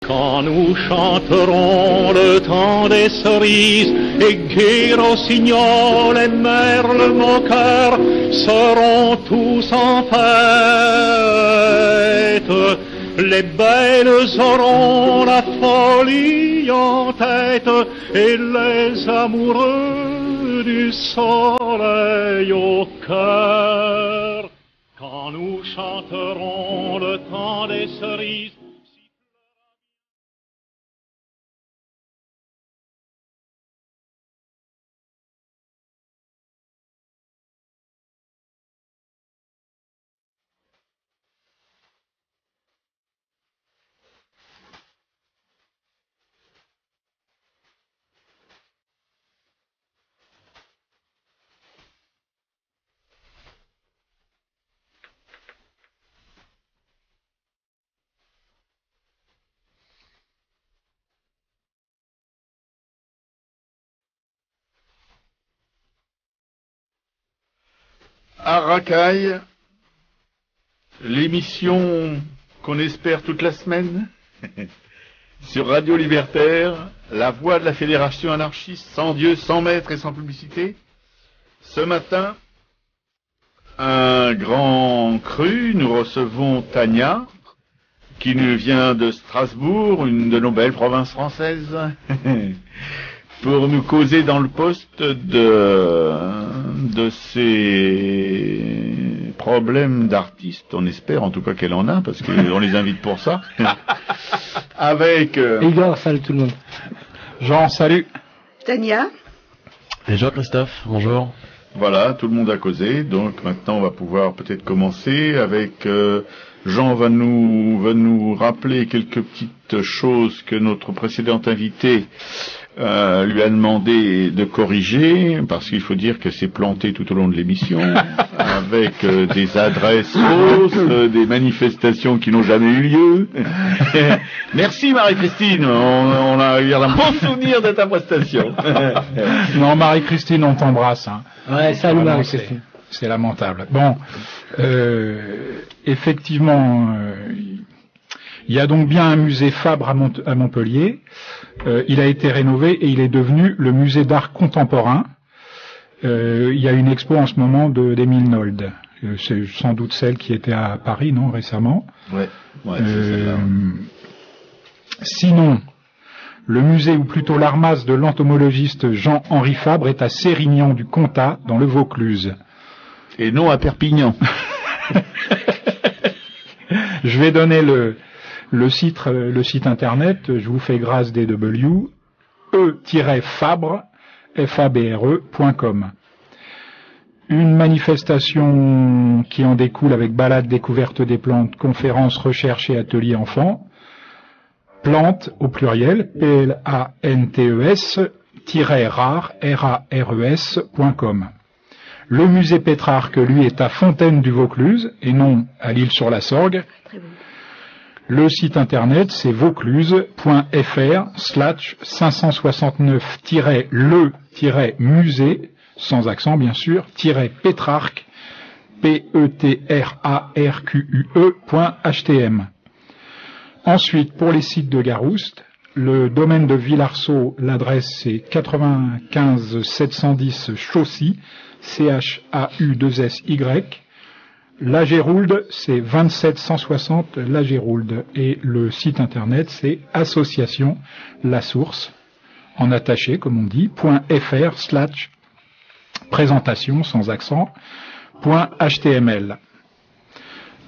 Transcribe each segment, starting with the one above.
Quand nous chanterons le temps des cerises et gai rossignol et merle, nos cœurs seront tous en fête. Les belles auront la folie en tête et les amoureux du soleil au cœur. Quand nous chanterons le temps des cerises. Arakaï, l'émission qu'on espère toute la semaine, sur Radio Libertaire, la voix de la Fédération anarchiste, sans Dieu, sans maître et sans publicité. Ce matin, un grand cru, nous recevons Tania, qui nous vient de Strasbourg, une de nos belles provinces françaises, pour nous causer dans le poste de ces problèmes d'artistes. On espère en tout cas qu'elle en a, parce qu'on les invite pour ça. Avec... Igor, salut tout le monde. Jean, salut. Tania. Et Jean-Christophe, bonjour. Voilà, tout le monde a causé, donc maintenant on va pouvoir peut-être commencer avec... Jean va nous rappeler quelques petites choses que notre précédent invité lui a demandé de corriger, parce qu'il faut dire que c'est planté tout au long de l'émission, avec des adresses fausses, des manifestations qui n'ont jamais eu lieu. Merci Marie-Christine, on a eu un bon souvenir de ta prestation. Non, Marie-Christine, on t'embrasse. Hein. Ouais, salut Marie-Christine. C'est lamentable. Bon, effectivement, il y a donc bien un musée Fabre à Montpellier. Il a été rénové et il est devenu le musée d'art contemporain. Il y a une expo en ce moment d'Émile Nolde. C'est sans doute celle qui était à Paris, non, récemment. Ouais, c'est celle-là. Sinon, le musée, ou plutôt l'armas de l'entomologiste Jean-Henri Fabre est à Sérignan du Comtat, dans le Vaucluse. Et non à Perpignan. Je vais donner le site internet, je vous fais grâce DW, e-fabre.com. Une manifestation qui en découle avec balade, découverte des plantes, conférences, recherches et ateliers enfants. Plantes au pluriel, Plantes, -rare, rares.com. Le musée Pétrarque, lui, est à Fontaine du Vaucluse, et non à l'île-sur-la-Sorgue. Le site internet, c'est vaucluse.fr/569-le-musée, sans accent bien sûr, -Pétrarque, petrarque.htm. Ensuite, pour les sites de Garouste, le domaine de Villarceau, l'adresse c'est 95 710 Chaussy, CHAU2SY. La Géroulde, c'est 27 160 La Géroulde. Et le site internet, c'est association La Source, en attaché, comme on dit, .fr/présentation, sans accent, .html.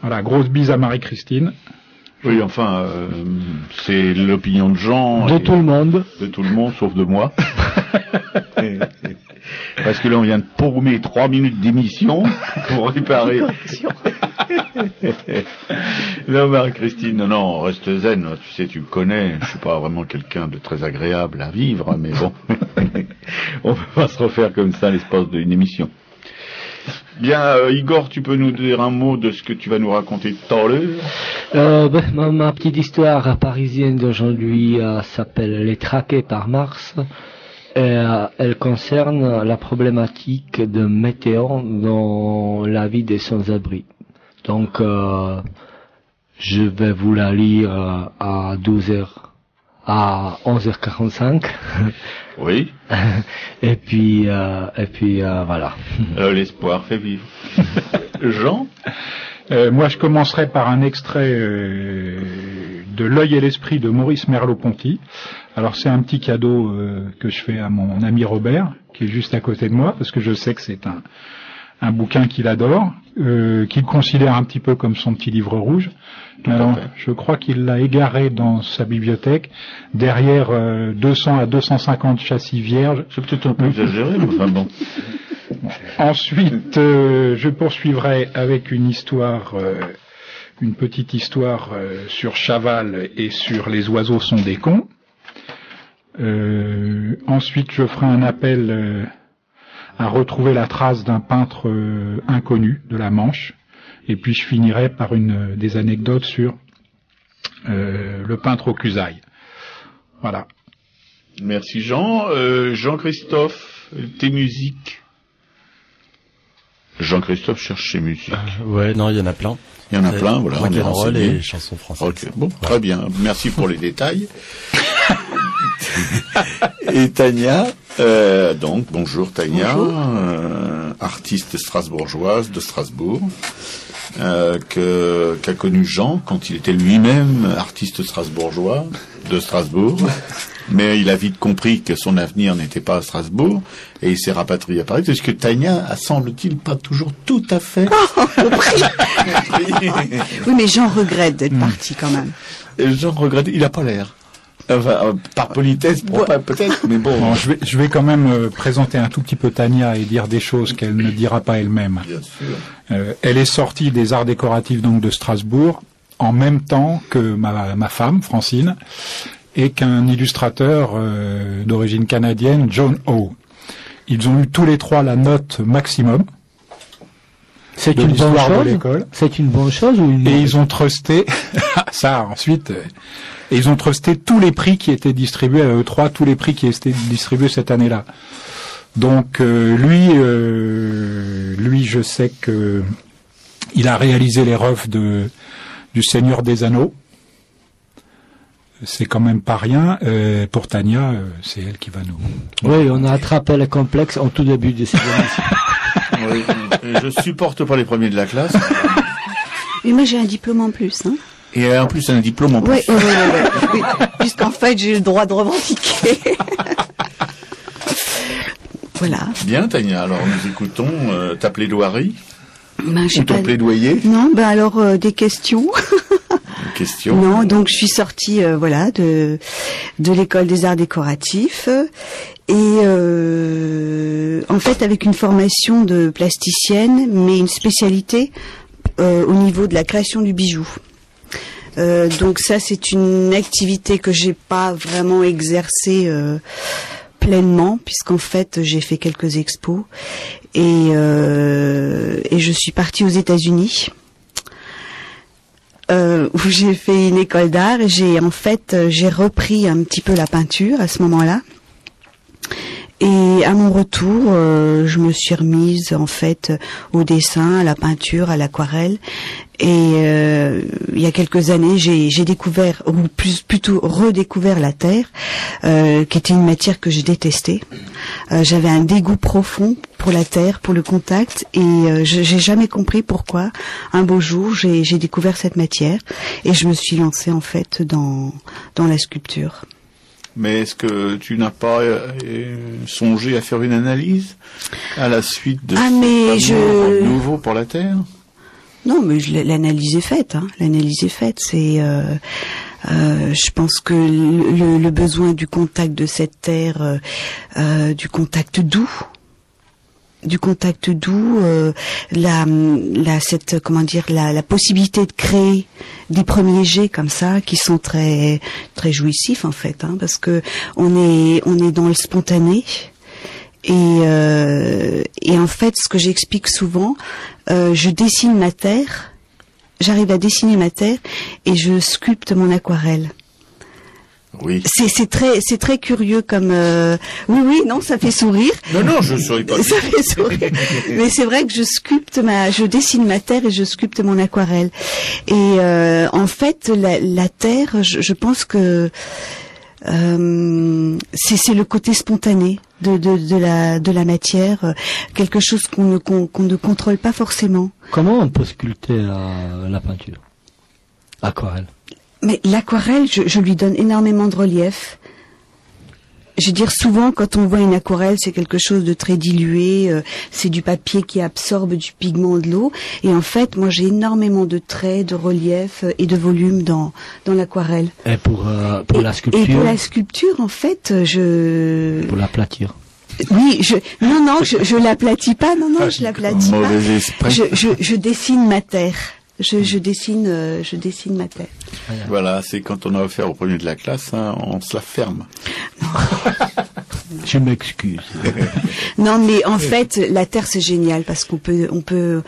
Voilà, grosse bise à Marie-Christine. Oui, enfin, c'est l'opinion de Jean. De tout le monde. De tout le monde, sauf de moi. Parce que là, on vient de paumer 3 minutes d'émission pour réparer. Non, Marie-Christine, non, reste zen. Tu sais, tu me connais. Je suis pas vraiment quelqu'un de très agréable à vivre, mais bon. On peut pas se refaire comme ça l'espace d'une émission. Bien, Igor, tu peux nous dire un mot de ce que tu vas nous raconter tout à l'heure? Ma petite histoire parisienne d'aujourd'hui s'appelle Les traqués par Mars. Elle concerne la problématique de météores dans la vie des sans-abri. Donc, Je vais vous la lire à 11h45. Oui. Et puis voilà. L'espoir fait vivre. Jean? Moi, je commencerai par un extrait de L'œil et l'esprit de Maurice Merleau-Ponty. Alors, c'est un petit cadeau que je fais à mon ami Robert, qui est juste à côté de moi, parce que je sais que c'est un bouquin qu'il adore, qu'il considère un petit peu comme son petit livre rouge. Alors, je crois qu'il l'a égaré dans sa bibliothèque, derrière 200 à 250 châssis vierges. C'est peut-être un peu exagéré, mais enfin bon. Ensuite, je poursuivrai avec une petite histoire sur Chaval et sur Les oiseaux sont des cons. Ensuite, je ferai un appel à retrouver la trace d'un peintre inconnu de la Manche. Et puis, je finirai par des anecdotes sur le peintre au Cusaille. Voilà. Merci Jean. Jean-Christophe, tes musiques. Jean-Christophe cherche ses musiques. Ouais, non, il y en a plein. Il y en a plein, voilà. Rock and roll et chansons françaises. Ok, bon, très bien. Merci pour les détails. Et Tania, donc bonjour Tania, artiste strasbourgeoise de Strasbourg, qu'a connu Jean quand il était lui-même artiste strasbourgeois de Strasbourg. Mais il a vite compris que son avenir n'était pas à Strasbourg et il s'est rapatrié à Paris. Parce que Tania a, semble-t-il, pas toujours tout à fait compris. Oui, mais Jean regrette d'être parti quand même. Jean regrette, il a pas l'air. Enfin, par politesse, peut-être, mais bon. Bon, je vais quand même présenter un tout petit peu Tania et dire des choses qu'elle ne dira pas elle-même. Bien sûr. Elle est sortie des arts décoratifs donc de Strasbourg en même temps que ma femme, Francine, et qu'un illustrateur d'origine canadienne, John O. Ils ont eu tous les trois la note maximum. C'est une bonne chose. C'est une bonne chose ou une... Et ils ont trusté ça ensuite. Et ils ont trusté tous les prix qui étaient distribués à E3, tous les prix qui étaient distribués cette année-là. Donc lui, je sais que il a réalisé les refs du Seigneur des Anneaux. C'est quand même pas rien. Pour Tania, c'est elle qui va nous... Oui, on a attrapé le complexe en tout début de cette émission. Oui, je supporte pas les premiers de la classe. Mais moi j'ai un diplôme en plus, hein. Et en plus un diplôme en plus. Oui. Puisqu'en fait j'ai le droit de revendiquer. Voilà. Bien Tania, alors nous écoutons ta plaidoirie. Ou ton plaidoyer. Non, alors des questions. Question. Non, donc je suis sortie de l'école des arts décoratifs et en fait avec une formation de plasticienne mais une spécialité au niveau de la création du bijou. Donc ça c'est une activité que j'ai pas vraiment exercée pleinement puisqu'en fait j'ai fait quelques expos et je suis partie aux États-Unis. Où j'ai fait une école d'art et j'ai repris un petit peu la peinture à ce moment-là. Et à mon retour, je me suis remise en fait au dessin, à la peinture, à l'aquarelle. Et il y a quelques années, j'ai découvert, ou plutôt redécouvert la terre, qui était une matière que je détestais. J'avais un dégoût profond pour la terre, pour le contact, et j'ai jamais compris pourquoi. Un beau jour, j'ai découvert cette matière et je me suis lancée en fait dans la sculpture. Mais est-ce que tu n'as pas songé à faire une analyse à la suite de ce nouveau pour la Terre? Non, mais l'analyse est faite. Hein. L'analyse est faite. C'est, je pense que le besoin du contact de cette terre, du contact doux, la possibilité de créer des premiers jets comme ça qui sont très très jouissifs en fait, hein, parce que on est dans le spontané et en fait ce que j'explique souvent, je dessine ma terre, j'arrive à dessiner ma terre et je sculpte mon aquarelle. Oui. C'est très curieux comme oui, non, ça fait sourire. Non, je ne souris pas. Ça fait sourire. Mais c'est vrai que je dessine ma terre et je sculpte mon aquarelle. Et en fait, la terre, je pense que c'est le côté spontané de la matière, quelque chose qu'on ne contrôle pas forcément. Comment on peut sculpter la peinture? Aquarelle. Mais l'aquarelle, je lui donne énormément de relief. Je veux dire, souvent, quand on voit une aquarelle, c'est quelque chose de très dilué, c'est du papier qui absorbe du pigment de l'eau. Et en fait, moi, j'ai énormément de traits, de relief et de volume dans l'aquarelle. Et pour la sculpture? Et pour la sculpture, en fait, Pour l'aplatir? Oui, je l'aplatis pas, je l'aplatis pas. Mauvais esprit. Je dessine ma terre. Je dessine ma terre. Voilà, c'est quand on a affaire au premier de la classe, hein, on se la ferme. Je m'excuse. Non, mais en fait, la terre c'est génial parce qu'on peut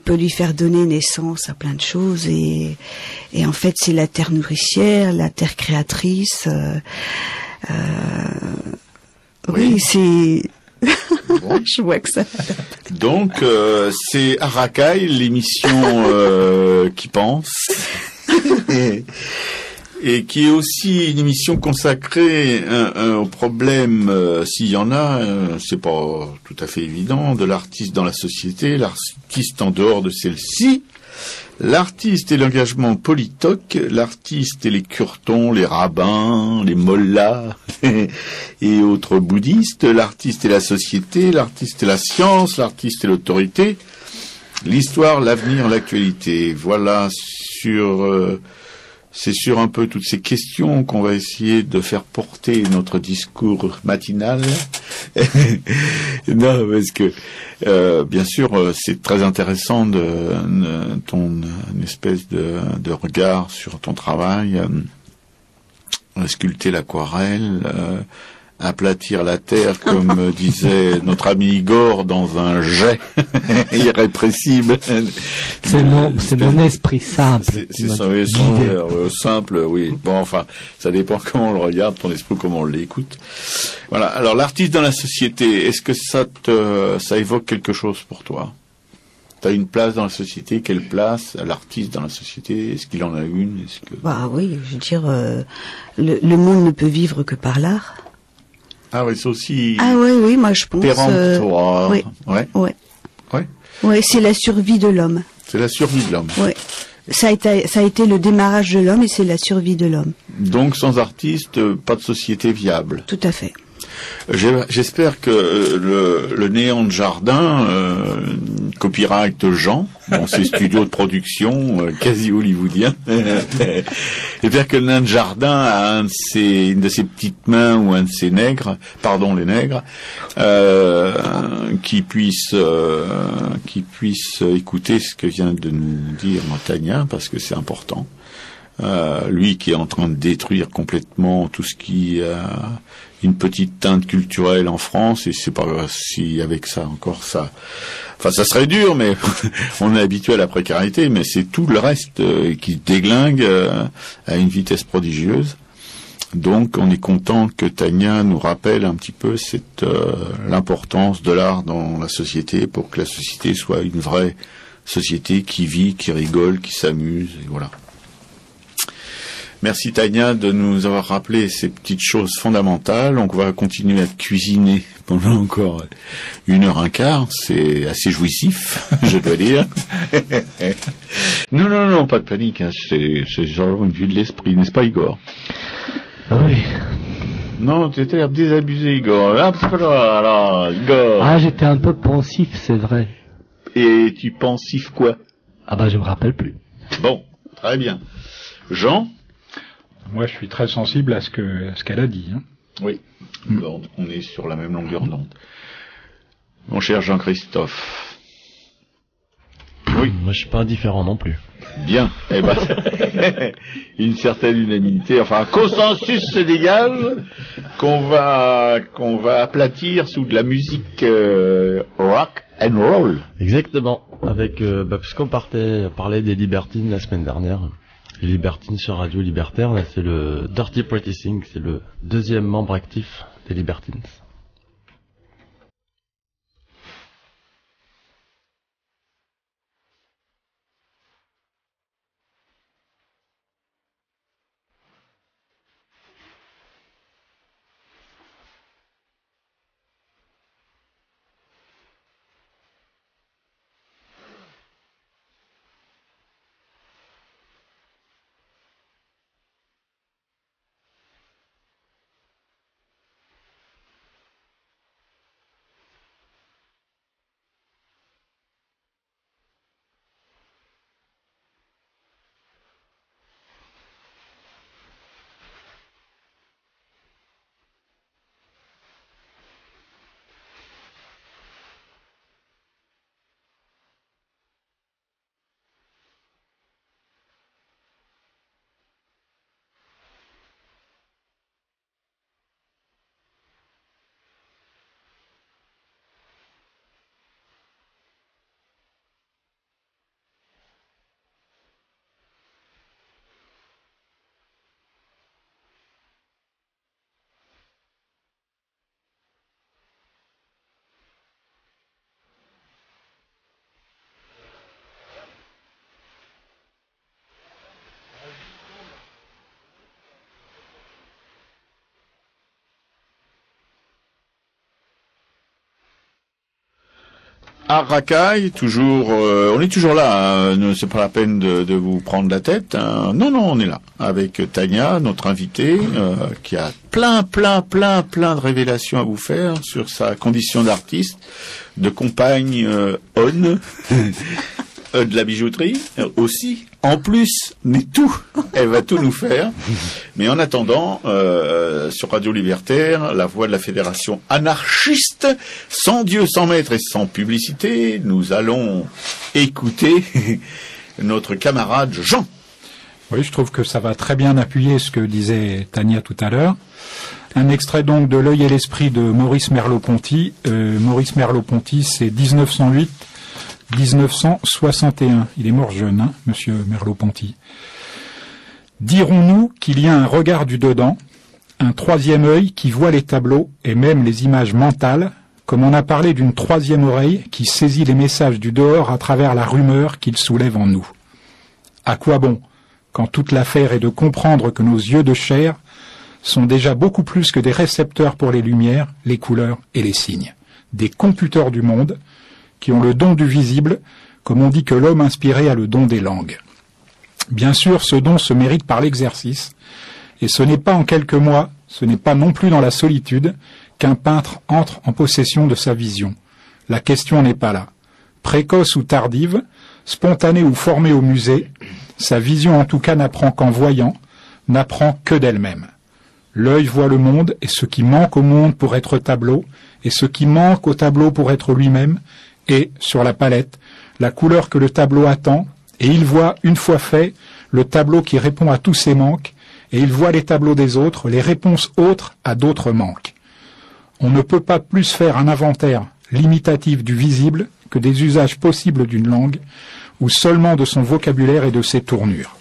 lui faire donner naissance à plein de choses et en fait c'est la terre nourricière, la terre créatrice. Oui, c'est. Bon. Je vois que ça. Donc, c'est Arakai, l'émission qui pense, et qui est aussi une émission consacrée au problème, s'il y en a, c'est pas tout à fait évident, de l'artiste dans la société, l'artiste en dehors de celle-ci, l'artiste et l'engagement polytoque, l'artiste et les curtons, les rabbins, les mollahs et autres bouddhistes, l'artiste et la société, l'artiste et la science, l'artiste et l'autorité, l'histoire, l'avenir, l'actualité. Voilà c'est sur un peu toutes ces questions qu'on va essayer de faire porter notre discours matinal. Non, parce que bien sûr, c'est très intéressant ton espèce de regard sur ton travail, sculpter l'aquarelle, aplatir la terre, comme disait notre ami Igor, dans un jet irrépressible. C'est mon esprit simple. C'est simple, oui. Bon, enfin, ça dépend comment on le regarde, ton esprit, comment on l'écoute. Voilà. Alors, l'artiste dans la société, est-ce que ça évoque quelque chose pour toi? T'as une place dans la société? Quelle place a l'artiste dans la société? Est-ce qu'il en a une? Bah oui, je veux dire, le monde ne peut vivre que par l'art. Ah oui, c'est aussi. Ah oui, moi je pense. Péremptoire. Oui. Ouais, c'est la survie de l'homme. C'est la survie de l'homme. Ouais. Ça a été le démarrage de l'homme et c'est la survie de l'homme. Donc sans artiste, pas de société viable. Tout à fait. J'espère que le Néant de Jardin, copyright Jean, dans ses studios de production quasi hollywoodiens, j'espère que le Nain de Jardin a une de ses petites mains ou un de ses nègres, pardon les nègres, qui puisse écouter ce que vient de nous dire Tania, parce que c'est important. Lui qui est en train de détruire complètement tout ce qui a une petite teinte culturelle en France, et c'est pas si avec ça encore ça. Enfin, ça serait dur, mais on est habitué à la précarité, mais c'est tout le reste qui déglingue à une vitesse prodigieuse. Donc, on est content que Tania nous rappelle un petit peu l'importance de l'art dans la société pour que la société soit une vraie société qui vit, qui rigole, qui s'amuse, et voilà. Merci Tania de nous avoir rappelé ces petites choses fondamentales. Donc on va continuer à cuisiner pendant encore 1h15. C'est assez jouissif, je dois dire. Non, pas de panique. Hein. C'est genre une vue de l'esprit, n'est-ce pas Igor? Oui. Non, tu étais désabusé Igor. Alors, Igor. Ah, j'étais un peu pensif, c'est vrai. Et tu pensif quoi? Ah bah je me rappelle plus. Bon, très bien. Jean? Moi, je suis très sensible à ce qu'elle a dit. Hein. Oui, on est sur la même longueur d'onde. Mon cher Jean-Christophe. Oui. Moi, je suis pas indifférent non plus. Bien. Eh ben, une certaine unanimité, enfin, un consensus se dégage qu'on va aplatir sous de la musique rock and roll. Exactement. Avec, puisqu'on parlait des Libertines la semaine dernière. C'est Libertine sur Radio Libertaire. Là, c'est le Dirty Pretty Thing. C'est le deuxième membre actif des Libertines. Racaille, toujours, on est toujours là, hein, c'est pas la peine de vous prendre la tête. Hein. Non, on est là avec Tania, notre invitée, qui a plein de révélations à vous faire sur sa condition d'artiste, de compagne de la bijouterie aussi. En plus, mais tout, elle va tout nous faire. Mais en attendant, sur Radio Libertaire, la voix de la fédération anarchiste, sans Dieu, sans maître et sans publicité, nous allons écouter notre camarade Jean. Oui, je trouve que ça va très bien appuyer ce que disait Tania tout à l'heure. Un extrait donc de L'œil et l'esprit de Maurice Merleau-Ponty. Maurice Merleau-Ponty, c'est 1908-1961. Il est mort jeune, hein, monsieur Merleau-Ponty. Dirons-nous qu'il y a un regard du dedans, un troisième œil qui voit les tableaux et même les images mentales, comme on a parlé d'une troisième oreille qui saisit les messages du dehors à travers la rumeur qu'ils soulèvent en nous. À quoi bon, quand toute l'affaire est de comprendre que nos yeux de chair sont déjà beaucoup plus que des récepteurs pour les lumières, les couleurs et les signes, des computeurs du monde, qui ont le don du visible, comme on dit que l'homme inspiré a le don des langues. Bien sûr, ce don se mérite par l'exercice, et ce n'est pas en quelques mois, ce n'est pas non plus dans la solitude, qu'un peintre entre en possession de sa vision. La question n'est pas là. Précoce ou tardive, spontanée ou formée au musée, sa vision en tout cas n'apprend qu'en voyant, n'apprend que d'elle-même. L'œil voit le monde, et ce qui manque au monde pour être tableau, et ce qui manque au tableau pour être lui-même, et, sur la palette, la couleur que le tableau attend, et il voit, une fois fait, le tableau qui répond à tous ses manques, et il voit les tableaux des autres, les réponses autres à d'autres manques. On ne peut pas plus faire un inventaire limitatif du visible que des usages possibles d'une langue, ou seulement de son vocabulaire et de ses tournures.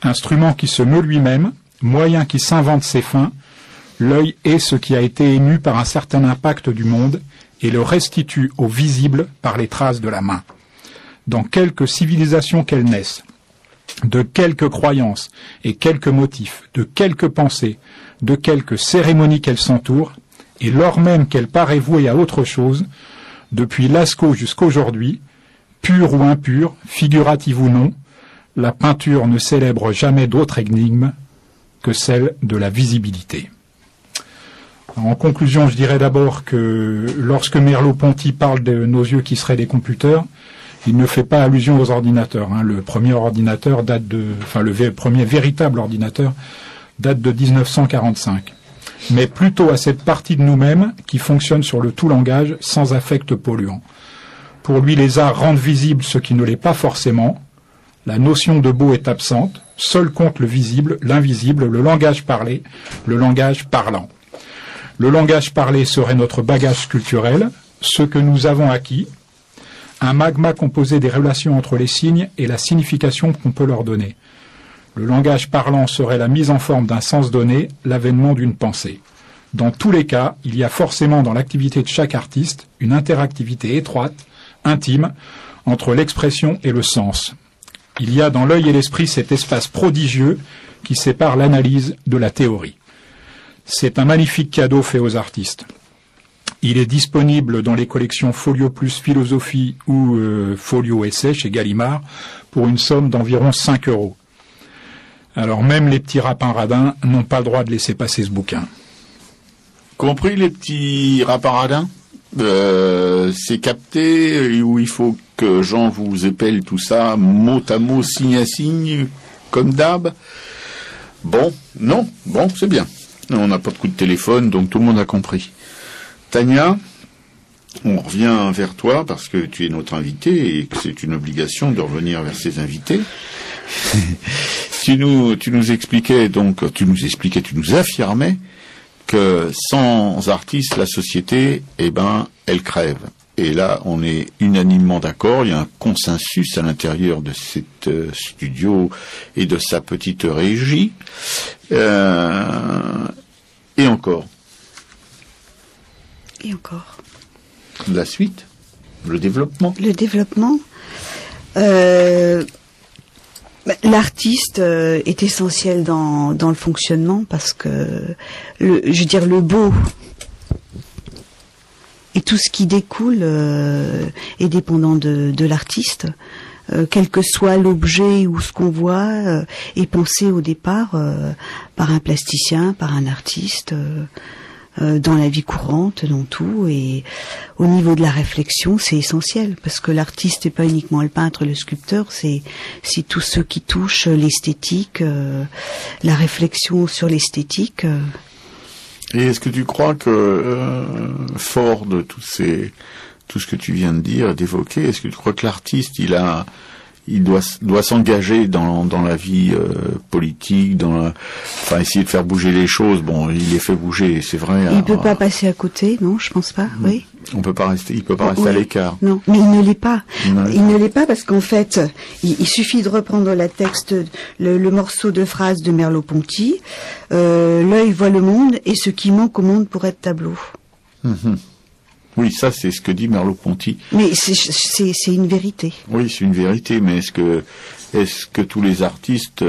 Instrument qui se meut lui-même, moyen qui s'invente ses fins, l'œil est ce qui a été ému par un certain impact du monde, et le restitue au visible par les traces de la main. Dans quelque civilisation qu'elle naisse, de quelques croyances et quelques motifs, de quelques pensées, de quelques cérémonies qu'elle s'entoure, et lors même qu'elle paraît vouée à autre chose, depuis Lascaux jusqu'aujourd'hui, pure ou impure, figurative ou non, la peinture ne célèbre jamais d'autre énigme que celle de la visibilité. En conclusion, je dirais d'abord que lorsque Merleau-Ponty parle de nos yeux qui seraient des computers, il ne fait pas allusion aux ordinateurs. Hein. Le premier ordinateur le premier véritable ordinateur date de 1945. Mais plutôt à cette partie de nous-mêmes qui fonctionne sur le tout langage sans affect polluant. Pour lui, les arts rendent visible ce qui ne l'est pas forcément. La notion de beau est absente. Seul compte le visible, l'invisible, le langage parlé, le langage parlant. Le langage parlé serait notre bagage culturel, ce que nous avons acquis, un magma composé des relations entre les signes et la signification qu'on peut leur donner. Le langage parlant serait la mise en forme d'un sens donné, l'avènement d'une pensée. Dans tous les cas, il y a forcément dans l'activité de chaque artiste une interactivité étroite, intime, entre l'expression et le sens. Il y a dans l'œil et l'esprit cet espace prodigieux qui sépare l'analyse de la théorie. C'est un magnifique cadeau fait aux artistes. Il est disponible dans les collections Folio Plus Philosophie ou Folio Essai chez Gallimard pour une somme d'environ 5 €. Alors même les petits rapins radins n'ont pas le droit de laisser passer ce bouquin. Compris les petits raparadins, c'est capté où il faut que Jean vous épelle tout ça mot à mot, signe à signe, comme d'hab. Bon, non, bon, c'est bien. On n'a pas de coup de téléphone, donc tout le monde a compris. Tania, on revient vers toi parce que tu es notre invitée et que c'est une obligation de revenir vers ses invités. Tu nous expliquais donc, tu nous affirmais que sans artistes, la société, elle crève. Et là, on est unanimement d'accord, il y a un consensus à l'intérieur de cet studio et de sa petite régie. Et encore. Et encore. La suite, le développement. Le développement. L'artiste est essentiel dans le fonctionnement parce que le beau et tout ce qui découle est dépendant de l'artiste. Quel que soit l'objet ou ce qu'on voit est pensé au départ par un plasticien, par un artiste, dans la vie courante, dans tout. Et au niveau de la réflexion, c'est essentiel parce que l'artiste n'est pas uniquement le peintre, le sculpteur, c'est tous ceux qui touchent l'esthétique, la réflexion sur l'esthétique. Et est-ce que tu crois que fort de tout ce que tu viens de dire, d'évoquer, est-ce que tu crois que l'artiste il doit s'engager dans la vie politique, essayer de faire bouger les choses. Bon, il les fait bouger, c'est vrai. Il peut pas passer à côté, non, je pense pas. Oui. Il peut pas rester à l'écart. Non, mais il ne l'est pas. Il ne l'est pas parce qu'en fait, il suffit de reprendre le morceau de phrase de Merleau-Ponty. L'œil voit le monde et ce qui manque au monde pour être tableau. Mm-hmm. Oui, ça c'est ce que dit Merleau-Ponty. Mais c'est une vérité. Oui, c'est une vérité, mais est-ce que tous les artistes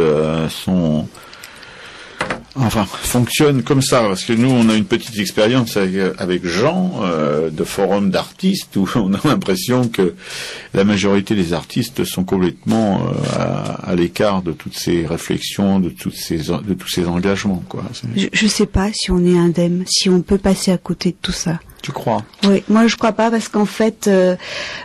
fonctionnent comme ça? Parce que nous, on a une petite expérience avec Jean de forum d'artistes où on a l'impression que la majorité des artistes sont complètement à l'écart de toutes ces réflexions, de tous ces engagements, quoi. Je sais pas si on est indemne, si on peut passer à côté de tout ça. Tu crois? Oui, moi je crois pas parce qu'en fait,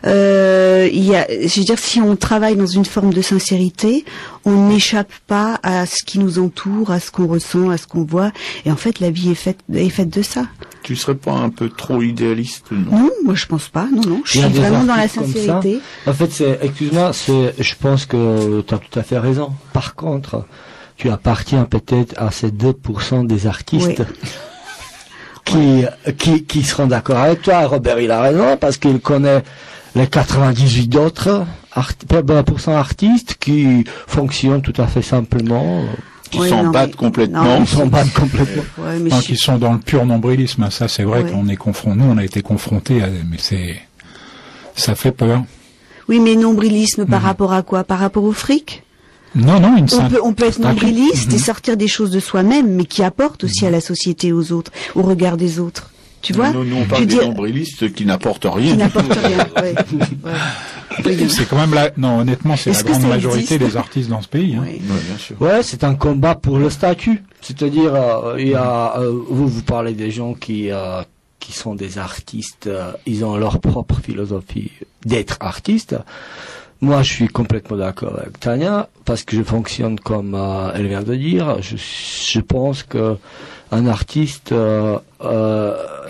si on travaille dans une forme de sincérité, on n'échappe pas à ce qui nous entoure, à ce qu'on ressent, à ce qu'on voit. Et en fait, la vie est faite de ça. Tu serais pas un peu trop idéaliste, non? Non, moi je pense pas. Non, je suis vraiment dans la sincérité. En fait, je pense que tu as tout à fait raison. Par contre, tu appartiens peut-être à ces 2% des artistes. Oui. Qui seront d'accord avec toi. Robert, il a raison, parce qu'il connaît les 98 d'autres % artistes qui fonctionnent tout à fait simplement. Qui s'en battent complètement. Qui sont dans le pur nombrilisme. Ça, c'est vrai qu'on est nous, on a été confrontés mais ça fait peur. Oui, mais nombrilisme par rapport à quoi? Par rapport au fric? Non, on peut être nombriliste et sortir des choses de soi-même, mais qui apportent aussi à la société, aux autres, au regard des autres. Tu vois? Nous, on parle des nombrilistes qui n'apportent rien. Qui n'apportent rien, ouais. C'est quand même honnêtement, c'est la grande majorité des artistes dans ce pays. Hein. Oui. Ouais, bien sûr. Ouais, c'est un combat pour le statut. C'est-à-dire, il y a, vous parlez des gens qui sont des artistes, ils ont leur propre philosophie d'être artistes. Moi, je suis complètement d'accord avec Tania, parce que je fonctionne comme elle vient de dire. Je pense que un artiste,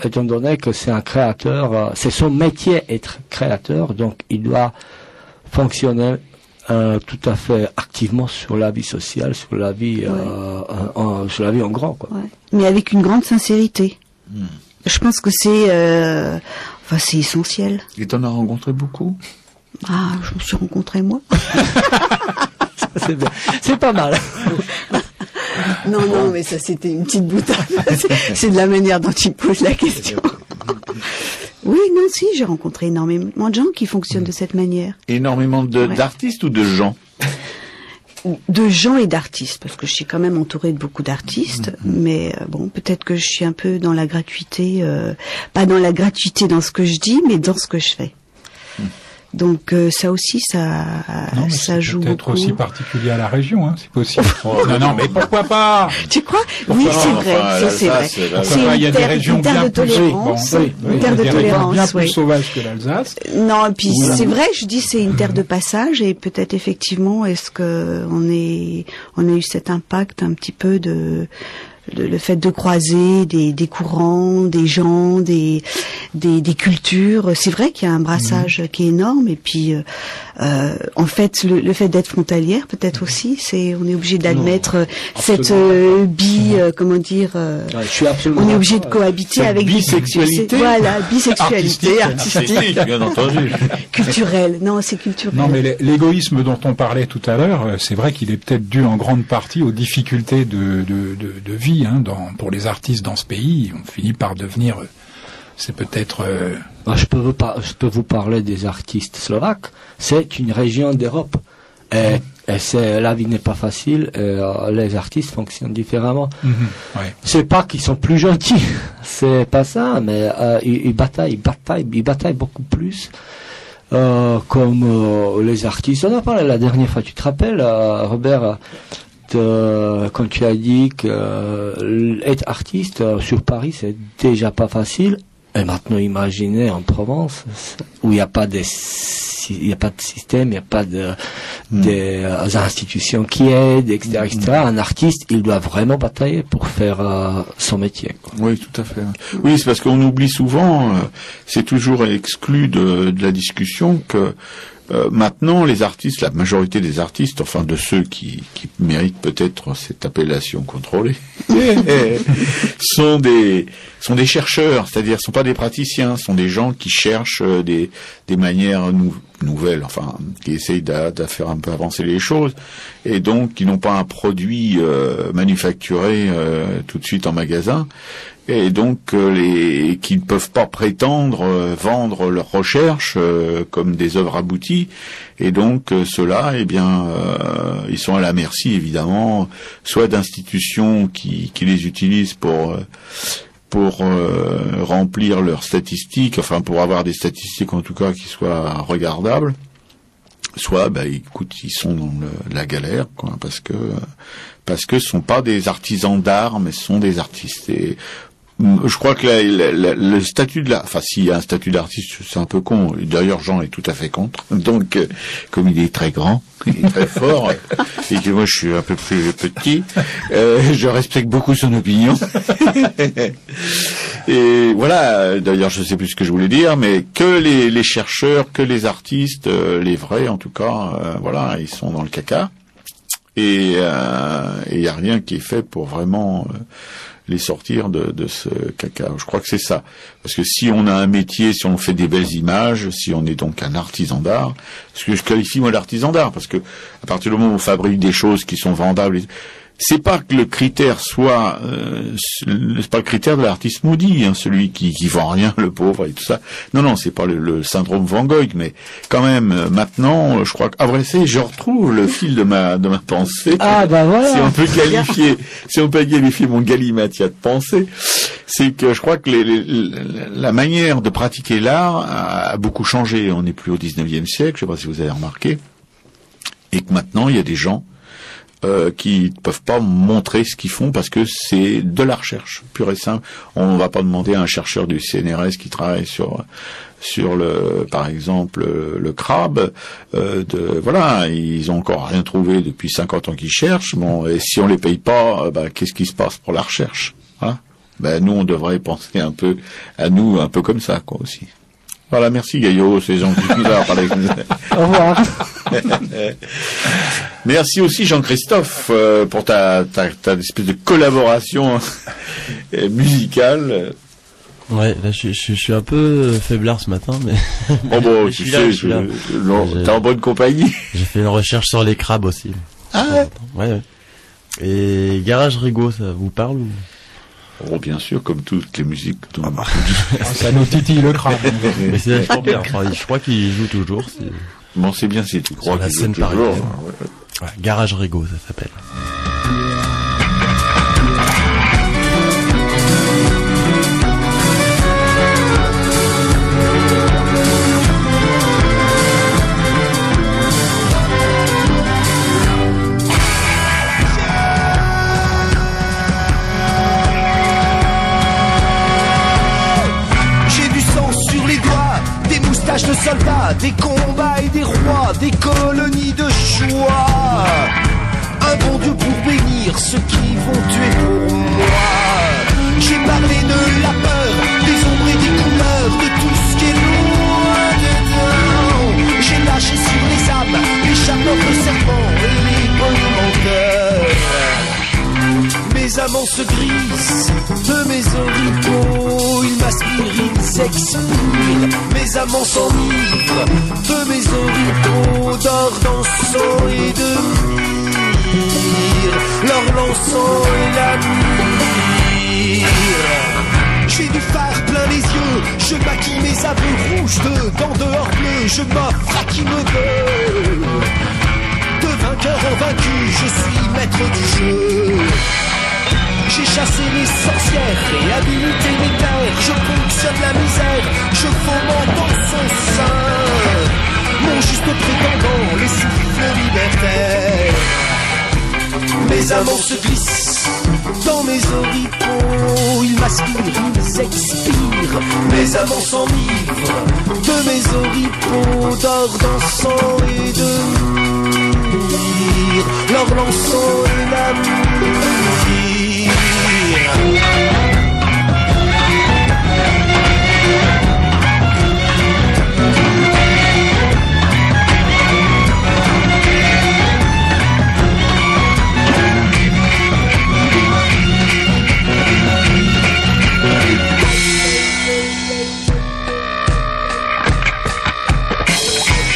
étant donné que c'est un créateur, c'est son métier être créateur, donc il doit fonctionner tout à fait activement sur la vie sociale, sur la vie, sur la vie en grand, quoi. Ouais. Mais avec une grande sincérité. Je pense que c'est essentiel. Et t'en as rencontré beaucoup? Ah, je me suis rencontré moi. C'est bien. C'est pas mal. Non, mais ça c'était une petite boutade. C'est de la manière dont tu poses la question. Oui, non, si, j'ai rencontré énormément de gens qui fonctionnent de cette manière. Énormément d'artistes ou de gens? De gens et d'artistes, parce que je suis quand même entourée de beaucoup d'artistes, mais bon, peut-être que je suis un peu dans la gratuité, pas dans la gratuité dans ce que je dis, mais dans ce que je fais. Donc ça aussi, ça joue beaucoup. Peut-être aussi particulier à la région, hein, c'est possible. Non, mais pourquoi pas? Tu crois? Oui, c'est vrai, c'est vrai. Il y a des régions bien plus sauvages que l'Alsace. Non, et puis c'est vrai, je dis c'est une terre de passage, et peut-être effectivement, est-ce que on a eu cet impact un petit peu de le fait de croiser des courants, des gens, des cultures. C'est vrai qu'il y a un brassage qui est énorme, et puis en fait le fait d'être frontalière peut-être aussi, on est obligé d'admettre cette comment dire, je suis absolument on est obligé de cohabiter cette avec bisexualité. Voilà, bisexualité artistique, bien entendu. Culturelle. Non, c'est culturel. Non, mais l'égoïsme dont on parlait tout à l'heure, c'est vrai qu'il est peut-être dû en grande partie aux difficultés de vie. Pour les artistes dans ce pays, on finit par devenir, c'est peut-être... Je peux vous parler des artistes slovaques. C'est une région d'Europe. Et la vie n'est pas facile. Les artistes fonctionnent différemment. Ouais. C'est pas qu'ils sont plus gentils. C'est pas ça, mais ils bataillent beaucoup plus. Comme les artistes. On a parlé la dernière fois. Tu te rappelles, Robert, quand tu as dit que être artiste sur Paris c'est déjà pas facile, et maintenant imaginez en Provence où il n'y a pas de système, il n'y a pas des institutions qui aident, etc., etc. Un artiste, il doit vraiment batailler pour faire son métier, quoi. Oui, tout à fait. Oui, c'est parce qu'on oublie souvent, c'est toujours exclu de la discussion que maintenant, les artistes, la majorité des artistes, enfin de ceux qui méritent peut-être cette appellation contrôlée, sont des chercheurs, c'est-à-dire sont pas des praticiens, sont des gens qui cherchent des manières nouvelles, enfin qui essayent de faire un peu avancer les choses, et donc qui n'ont pas un produit manufacturé tout de suite en magasin. Et donc qui ne peuvent pas prétendre vendre leurs recherches comme des œuvres abouties, et donc ceux-là, eh bien, ils sont à la merci évidemment, soit d'institutions qui les utilisent pour remplir leurs statistiques, enfin pour avoir des statistiques en tout cas qui soient regardables, soit écoute, ils sont dans la galère, quoi, parce que ce sont pas des artisans d'art, mais ce sont des artistes. Et je crois que le statut de enfin s'il y a un statut d'artiste, c'est un peu con. D'ailleurs, Jean est tout à fait contre. Donc, comme il est très grand, il est très fort, et que moi je suis un peu plus petit, je respecte beaucoup son opinion. Et voilà. D'ailleurs, je sais plus ce que je voulais dire, mais que les chercheurs, que les artistes, les vrais en tout cas, voilà, ils sont dans le caca. Et il y a rien qui est fait pour vraiment les sortir de ce caca. Je crois que c'est ça. Parce que si on a un métier, si on fait des belles images, si on est donc un artisan d'art, ce que je qualifie moi d'artisan d'art, parce que à partir du moment où on fabrique des choses qui sont vendables, c'est pas que le critère soit, c'est pas le critère de l'artiste maudit, celui qui vend rien, le pauvre et tout ça. Non, c'est pas le syndrome Van Gogh, mais quand même, maintenant, je crois que, je retrouve le fil de ma pensée. Ah, voilà. Si on peut qualifier mon galimatia de pensée, c'est que je crois que la manière de pratiquer l'art a beaucoup changé. On n'est plus au 19e siècle, je sais pas si vous avez remarqué. Et que maintenant, il y a des gens qui ne peuvent pas montrer ce qu'ils font parce que c'est de la recherche pure et simple. On ne va pas demander à un chercheur du CNRS qui travaille sur par exemple le crabe voilà, ils ont encore rien trouvé depuis 50 ans qu'ils cherchent. Bon, et si on les paye pas, qu'est-ce qui se passe pour la recherche, hein? Nous on devrait penser un peu à nous, un peu comme ça, quoi, aussi. Voilà, merci Gaillot, c'est gentil de nous avoir parlé. Au revoir. Merci aussi Jean-Christophe pour ta espèce de collaboration musicale. Ouais, là je suis un peu faiblard ce matin, mais. Oh bon, mais tu sais, non, t'es en bonne compagnie. J'ai fait une recherche sur les crabes aussi. Ah ouais. Et Garage Rigo, ça vous parle ou? Oh, bien sûr, comme toutes les musiques. Ça nous titille le crâne. Mais c'est vachement bien. Enfin, je crois qu'il joue toujours. Bon, c'est bien si tu crois sur la qu'il scène joue toujours. parisienne. Ouais, Garage Rigo, ça s'appelle. De soldats, des combats et des rois, des colonies de choix. Un bon Dieu pour bénir ceux qui vont tuer pour moi. J'ai parlé de la peur, des ombres et des couleurs, de tout ce qui est loin dedans. J'ai lâché sur les âmes les chapeaux de serpents et les bons menteurs. Mes amants se grissent de mes oripeaux, ils m'aspirent, ils s'expirent. Mes amants s'enivrent de mes oripeaux, d'or, d'encens et de myrrhe. Leur l'encens et la myrrhe. J'ai du phare plein les yeux, je maquille mes aveux rouges dedans dehors bleu, je m'offre à qui me veut. De vainqueur en vaincu, je suis maître du jeu. J'ai chassé les sorcières et habilité mes pères. Je ponctionne la misère, je fomente dans son sein mon juste prétendant, les souffles libertaires. Mes amants se glissent dans mes oripeaux, ils m'aspirent, ils expirent. Mes amants s'enivrent de mes oripeaux, d'or, d'encens et de myrrhe. L'or, l'encens et la myrrhe.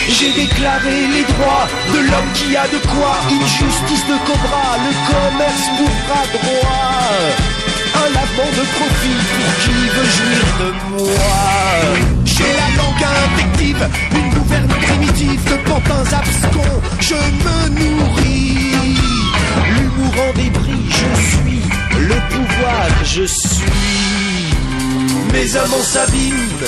J'ai déclaré les droits de l'homme qui a de quoi, une justice de cobra, le commerce pourra droit. Un lavement de profit pour qui veut jouir de moi. J'ai la langue infective, une gouverne primitive de pantins abscons, je me nourris. L'humour en débris, je suis, le pouvoir, je suis. Mes amants s'abîment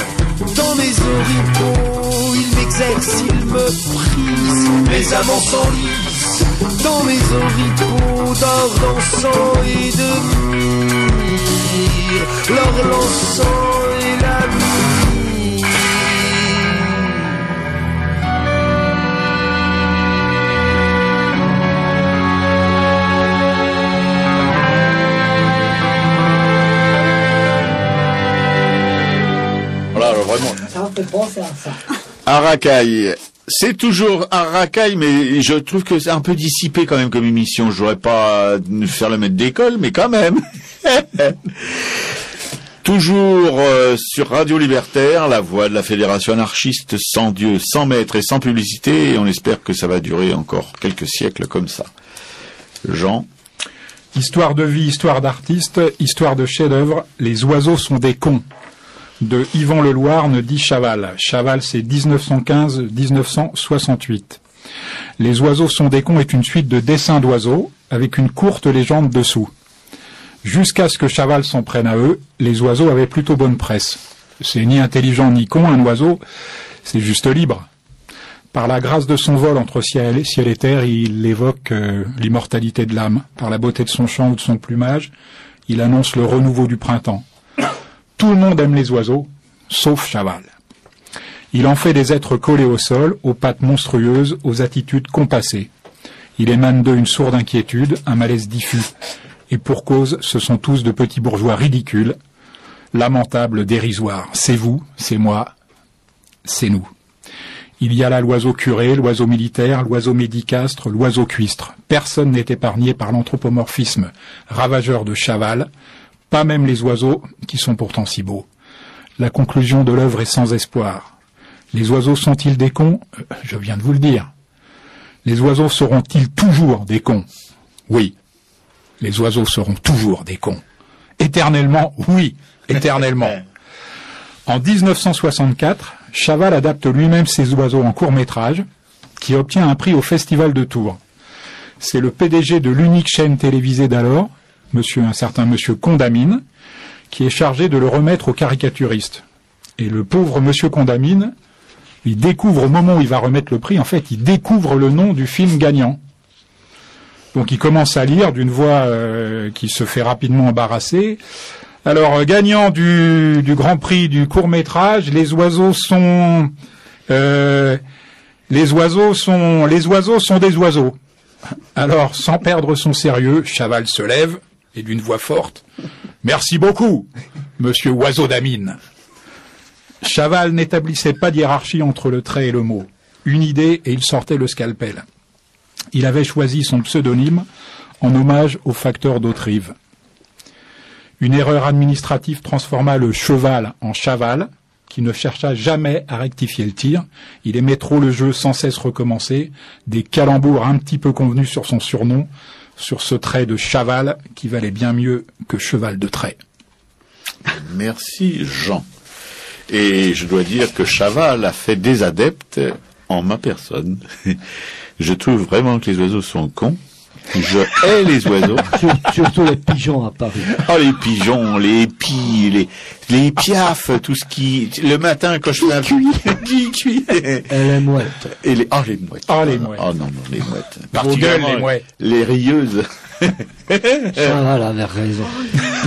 dans mes oripeaux, ils m'exercent, ils me prisent. Mes amants s'enlisent dans mes oripeaux, d'or, d'encens et de myrrhe. L'or, l'encens et la myrrhe. Voilà, alors vraiment. Ça me fait penser à ça. Arakaï. C'est toujours Arakaï, mais je trouve que c'est un peu dissipé quand même comme émission. Je voudrais pas faire le maître d'école, mais quand même. Toujours sur Radio Libertaire, la voix de la Fédération anarchiste, sans Dieu, sans maître et sans publicité, et on espère que ça va durer encore quelques siècles comme ça. Jean. Histoire de vie, histoire d'artiste, histoire de chef-d'œuvre, les oiseaux sont des cons. De Yvan Leloirne dit Chaval. Chaval, c'est 1915-1968. Les oiseaux sont des cons est une suite de dessins d'oiseaux avec une courte légende dessous. Jusqu'à ce que Chaval s'en prenne à eux, les oiseaux avaient plutôt bonne presse. C'est ni intelligent ni con, un oiseau, c'est juste libre. Par la grâce de son vol entre ciel et terre, il évoque l'immortalité de l'âme. Par la beauté de son chant ou de son plumage, il annonce le renouveau du printemps. Tout le monde aime les oiseaux, sauf Chaval. Il en fait des êtres collés au sol, aux pattes monstrueuses, aux attitudes compassées. Il émane d'eux une sourde inquiétude, un malaise diffus. Et pour cause, ce sont tous de petits bourgeois ridicules, lamentables, dérisoires. C'est vous, c'est moi, c'est nous. Il y a là l'oiseau curé, l'oiseau militaire, l'oiseau médicastre, l'oiseau cuistre. Personne n'est épargné par l'anthropomorphisme ravageur de Chaval, pas même les oiseaux qui sont pourtant si beaux. La conclusion de l'œuvre est sans espoir. Les oiseaux sont-ils des cons ? Je viens de vous le dire. Les oiseaux seront-ils toujours des cons ? Oui. Les oiseaux seront toujours des cons. Éternellement, oui, éternellement. En 1964, Chaval adapte lui-même ses oiseaux en court-métrage, qui obtient un prix au Festival de Tours. C'est le PDG de l'unique chaîne télévisée d'alors, un certain monsieur Condamine, qui est chargé de le remettre aux caricaturistes. Et le pauvre monsieur Condamine, il découvre au moment où il va remettre le prix, en fait, il découvre le nom du film gagnant. Donc il commence à lire d'une voix qui se fait rapidement embarrasser. Alors, gagnant du Grand Prix du court-métrage, les oiseaux sont des oiseaux. Alors, sans perdre son sérieux, Chaval se lève et d'une voix forte, « Merci beaucoup, monsieur Oiseau d'Amine ». Chaval n'établissait pas de hiérarchie entre le trait et le mot. Une idée et il sortait le scalpel. Il avait choisi son pseudonyme en hommage au facteur d'Autrive. Une erreur administrative transforma le cheval en chaval, qui ne chercha jamais à rectifier le tir. Il aimait trop le jeu sans cesse recommencer, des calembours un petit peu convenus sur son surnom, sur ce trait de chaval qui valait bien mieux que cheval de trait. Merci Jean. Et je dois dire que Chaval a fait des adeptes en ma personne. Je trouve vraiment que les oiseaux sont cons. Je hais les oiseaux. Surtout les pigeons à Paris. Oh, les pigeons, les pies, les piafs, tout ce qui... Le matin, quand je fais un... Cuit. Et les mouettes. Et les... Oh, les mouettes. Oh, les mouettes. Oh, non, les mouettes. Particulièrement les mouettes. Les rieuses. Chaval avait raison.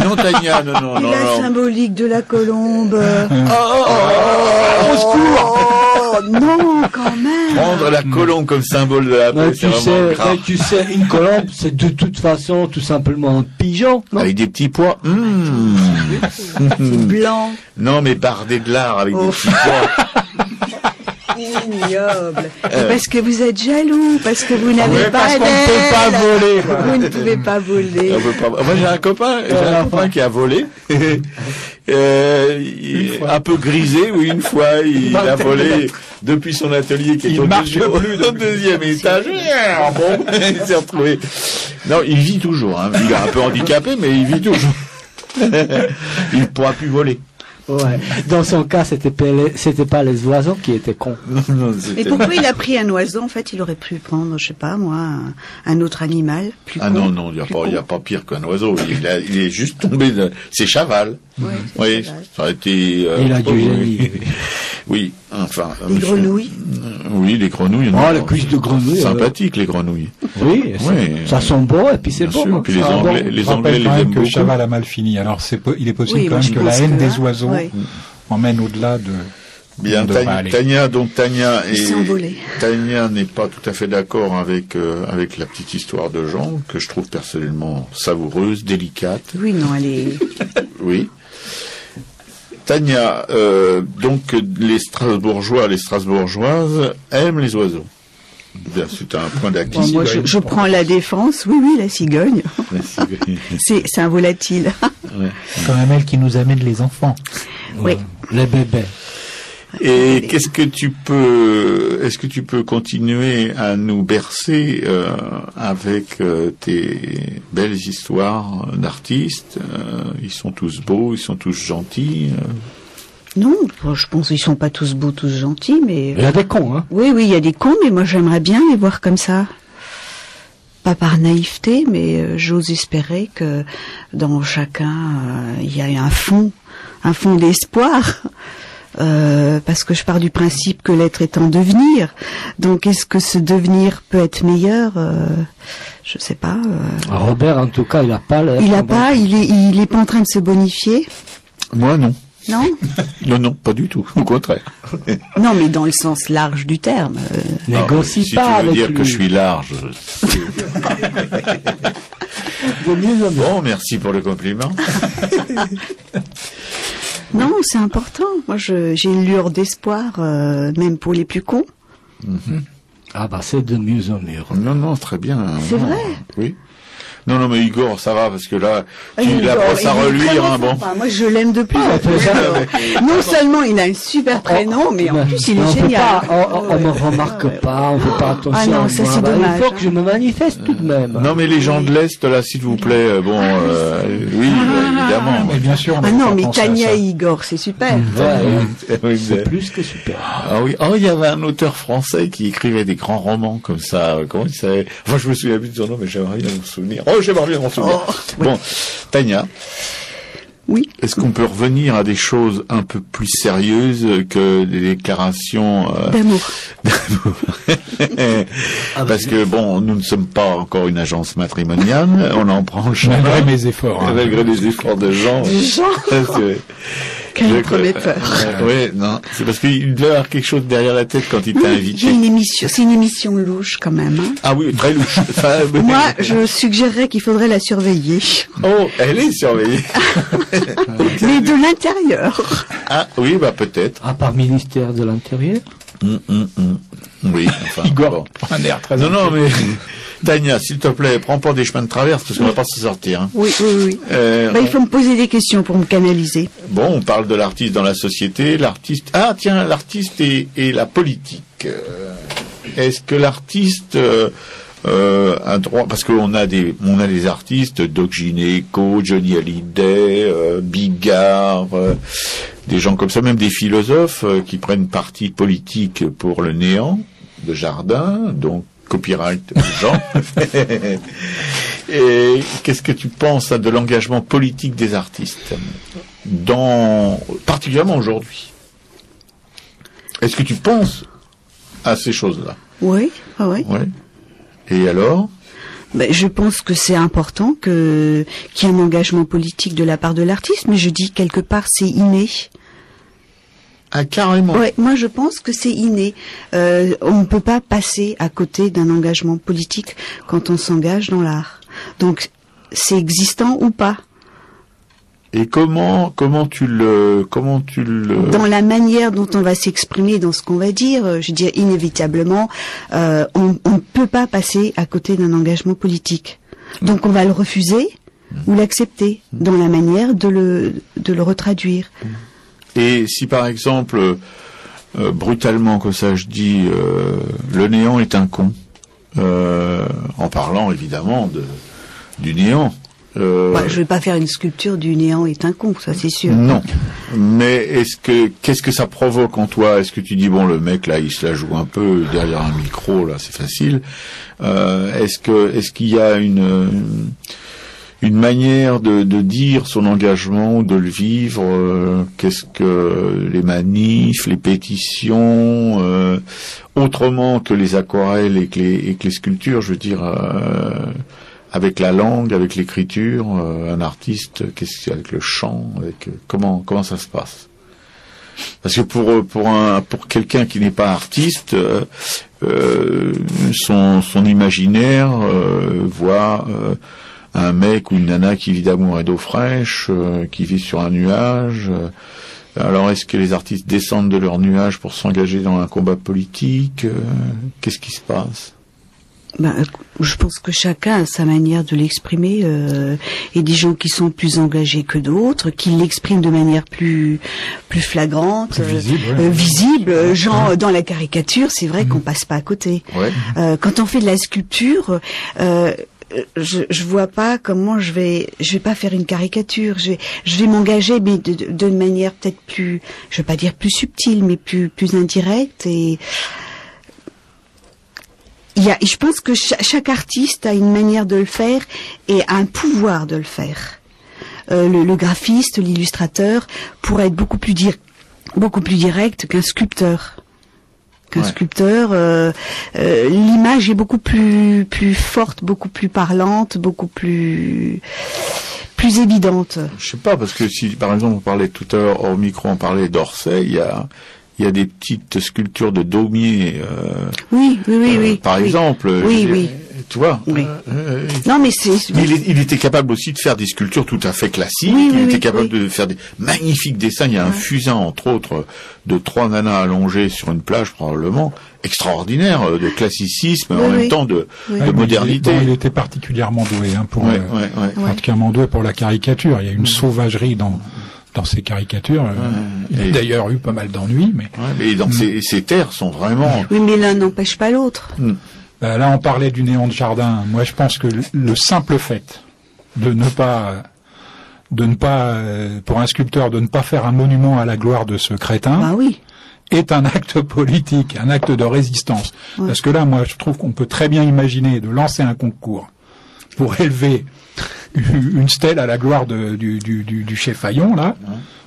Non, Tania, non. La symbolique de la colombe. Au secours! Non, quand même. Prendre la colombe comme symbole de la paix, c'est vraiment grave. Tu sais, une colombe, c'est de toute façon tout simplement un pigeon, non? Avec des petits pois. C'est blanc. Non, mais bardé de lard avec des petits pois. Ignoble. Parce que vous êtes jaloux, parce que vous n'avez pas d'aile. Parce qu'on ne peut pas voler. Quoi. Vous ne pouvez pas voler. Moi, j'ai un copain qui a volé. Un peu grisé, oui, une fois, il a volé depuis son atelier qui est au deuxième étage. Bon, il s'est retrouvé. Non, il vit toujours, hein. Il est un peu handicapé, mais il vit toujours. Il ne pourra plus voler. Ouais. Dans son cas, c'était pas les oiseaux qui étaient cons. Non, mais pourquoi il a pris un oiseau? En fait, il aurait pu prendre, je sais pas moi, un autre animal plus con. Non, il n'y a pas pire qu'un oiseau. Il est juste tombé c'est Chaval. Oui, ça a été... il a du génie. Oui, enfin... Les grenouilles. Oui, les grenouilles. Oh, les cuisses de grenouilles. Sympathiques, les grenouilles. Oui, ça sent bon, et puis c'est bon. Sûr, puis les Anglais les aiment beaucoup. Que Chaval a mal fini. Alors, il est possible quand même que la haine des oiseaux emmène au-delà de... Bien, Tania n'est pas tout à fait d'accord avec la petite histoire de Jean, que je trouve personnellement savoureuse, délicate. Oui, non, elle est... Oui. Tania, donc les Strasbourgeoises aiment les oiseaux. Bien, c'est un point d'acquis. Moi, je prends la défense. Oui, la cigogne. C'est un volatile. Ouais. Quand même elle qui nous amène les enfants. Oui. Les bébés. Et est-ce que tu peux continuer à nous bercer avec tes belles histoires d'artistes? Ils sont tous beaux, ils sont tous gentils. Non, je pense qu'ils sont pas tous beaux, tous gentils, mais... Il y a des cons, hein? Oui, il y a des cons, mais moi j'aimerais bien les voir comme ça. Pas par naïveté, mais j'ose espérer que dans chacun, il y a un fond d'espoir. Parce que je pars du principe que l'être est en devenir. Donc, est-ce que ce devenir peut être meilleur? Je sais pas. Robert, en tout cas, il est pas en train de se bonifier. Moi, non. Non? Non, pas du tout. Au contraire. Non, mais dans le sens large du terme. Négocie si pas tu veux avec dire lui. que je suis large. Bon, merci pour le compliment. Non, c'est important. Moi, j'ai une lueur d'espoir, même pour les plus cons. Mm-hmm. Ah bah c'est de mieux en mieux. Non, très bien. C'est vrai. Oui. Non, mais Igor, ça va, parce que là, tu Igor, la brosses à il est reluire, vraiment hein, bon. sympa. Moi, je l'aime de plus en plus. Non seulement il a un super prénom, mais en plus il est génial. On me remarque pas, on fait pas attention. Ah non, ça, à moi. c'est dommage, Il faut que je me manifeste tout de même. Non, mais les gens de l'Est, là, s'il vous plaît, oui, évidemment. Mais bien sûr, on Ah avait non, pas mais pensé à Tania ça. et Igor, c'est super. Oui, C'est plus que super. Ah oui, il y avait un auteur français qui écrivait des grands romans comme ça. Comment il s'appelait? Enfin, je me souviens plus de son nom, mais j'aimerais bien m'en souvenir. J'aimerais bien m'en souvenir. Bon, Tania. Oui. Est-ce qu'on peut revenir à des choses un peu plus sérieuses que des déclarations D'amour. Parce que bon, nous ne sommes pas encore une agence matrimoniale, on en prend le chemin. Malgré mes efforts. Hein. Malgré les efforts de Jean. Quel prometteur. Oui, non, c'est parce qu'il devait avoir quelque chose derrière la tête quand il t'a invité. J'ai une émission, c'est une émission louche quand même. Hein. Ah oui, très louche. Moi, je suggérerais qu'il faudrait la surveiller. Oh, elle est surveillée. Mais de l'intérieur. Ah oui, peut-être. Ah, par ministère de l'Intérieur? Oui, enfin. Igor, bon. un air très Non, mais Tania, s'il te plaît, prends pas des chemins de traverse parce qu'on va pas s'en sortir. Hein. Oui. Il faut me poser des questions pour me canaliser. Bon, on parle de l'artiste dans la société, l'artiste. Ah tiens, l'artiste et la politique. Est-ce que l'artiste a droit, parce qu'on a des artistes, Doc Gineco, Johnny Hallyday, Bigard, des gens comme ça, même des philosophes qui prennent parti politique pour le néant de Jardin, donc copyright Jean. Et qu'est-ce que tu penses de l'engagement politique des artistes, particulièrement aujourd'hui? Est-ce que tu penses à ces choses-là? Oui. Ouais. Et alors? Je pense que c'est important qu'il y ait un engagement politique de la part de l'artiste, mais je dis quelque part c'est inné. Ah, carrément. Ouais, moi je pense que c'est inné. On ne peut pas passer à côté d'un engagement politique quand on s'engage dans l'art. Donc c'est existant ou pas. Et comment tu le dans la manière dont on va s'exprimer, dans ce qu'on va dire, je veux dire inévitablement, on ne peut pas passer à côté d'un engagement politique. Donc on va le refuser ou l'accepter dans la manière de le retraduire. Et si par exemple, brutalement comme ça je dis, le néant est un con, en parlant évidemment du néant. Je vais pas faire une sculpture du néant est un con, ça c'est sûr. Non. Mais qu'est-ce que ça provoque en toi? Est-ce que tu dis bon, le mec là, il se la joue un peu derrière un micro là, c'est facile. Est-ce qu'il y a une manière de dire son engagement, de le vivre? Qu'est-ce que les manifs, les pétitions, autrement que les aquarelles et que les sculptures, je veux dire. Avec la langue, avec l'écriture, un artiste, avec le chant, comment ça se passe? Parce que pour quelqu'un qui n'est pas artiste, son imaginaire voit un mec ou une nana qui vit d'amour et d'eau fraîche, qui vit sur un nuage. Alors est-ce que les artistes descendent de leur nuage pour s'engager dans un combat politique? Qu'est-ce qui se passe? Je pense que chacun a sa manière de l'exprimer, et des gens qui sont plus engagés que d'autres, qui l'expriment de manière plus flagrante, visible. Genre dans la caricature, c'est vrai qu'on passe pas à côté. Ouais. Quand on fait de la sculpture, je vois pas comment je vais pas faire une caricature. Je vais m'engager, mais de manière peut-être plus, je vais pas dire plus subtile, mais plus indirecte et je pense que chaque artiste a une manière de le faire et a un pouvoir de le faire. Le graphiste, l'illustrateur pourrait être beaucoup plus direct qu'un sculpteur. L'image est beaucoup plus forte, beaucoup plus parlante, beaucoup plus évidente. Je sais pas, parce que si par exemple on parlait tout à l'heure hors micro, on parlait d'Orsay, il y a des petites sculptures de Daumier. Oui. Par exemple. Oui. Tu vois. Oui. Non, mais Mais il était capable aussi de faire des sculptures tout à fait classiques. Oui, il oui, était oui, capable oui. de faire des magnifiques dessins. Il y a un fusain, entre autres, de 3 nanas allongées sur une plage, probablement, extraordinaire, de classicisme, Oui, en même oui. temps de Oui. modernité. Il était particulièrement doué, hein, Ouais. particulièrement doué pour la caricature. Il y a une sauvagerie dans ses caricatures. Il a Et- d'ailleurs eu pas mal d'ennuis, mais Ouais, et donc ces terres sont vraiment... Oui, mais l'un n'empêche pas l'autre. là on parlait du néant de jardin. Moi je pense que le simple fait de ne pas pour un sculpteur de ne pas faire un monument à la gloire de ce crétin Bah oui. est un acte politique, un acte de résistance. Ouais. Parce que là, moi, je trouve qu'on peut très bien imaginer de lancer un concours pour élever une stèle à la gloire du chef Fayon, là.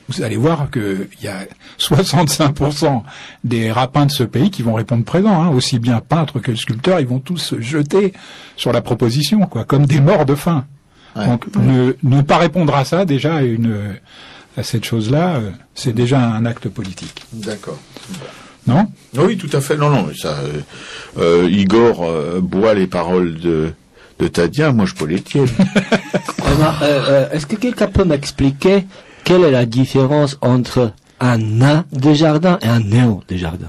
Vous allez voir qu'il y a 65% des rapins de ce pays qui vont répondre présent, hein, aussi bien peintres que sculpteurs, ils vont tous se jeter sur la proposition, quoi, comme des morts de faim. Ouais. Donc, ne pas répondre à ça, déjà, à cette chose-là, c'est déjà un acte politique. D'accord. Non? Oui, tout à fait. Non, mais ça... Igor boit les paroles de Tadia, moi je peux les tiennes. Est-ce que quelqu'un peut m'expliquer quelle est la différence entre un nain de jardin et un néant de jardin?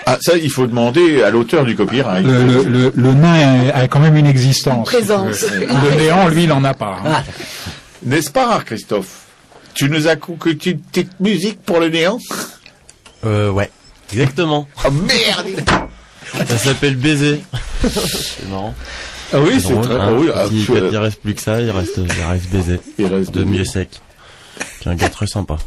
Ah, ça, il faut demander à l'auteur du copyright. Le nain a quand même une existence. Présence. Le néant, lui, il en a pas. Hein. N'est-ce pas, Christophe? Tu nous as concocté une petite musique pour le néant? Ouais. Exactement. Oh merde! Ça s'appelle Baiser. C'est marrant. Ah oui, c'est drôle, très... hein. ah oui, Quand il reste plus que ça, il reste Baiser. il reste De mieux sec. Qui est un gars très sympa.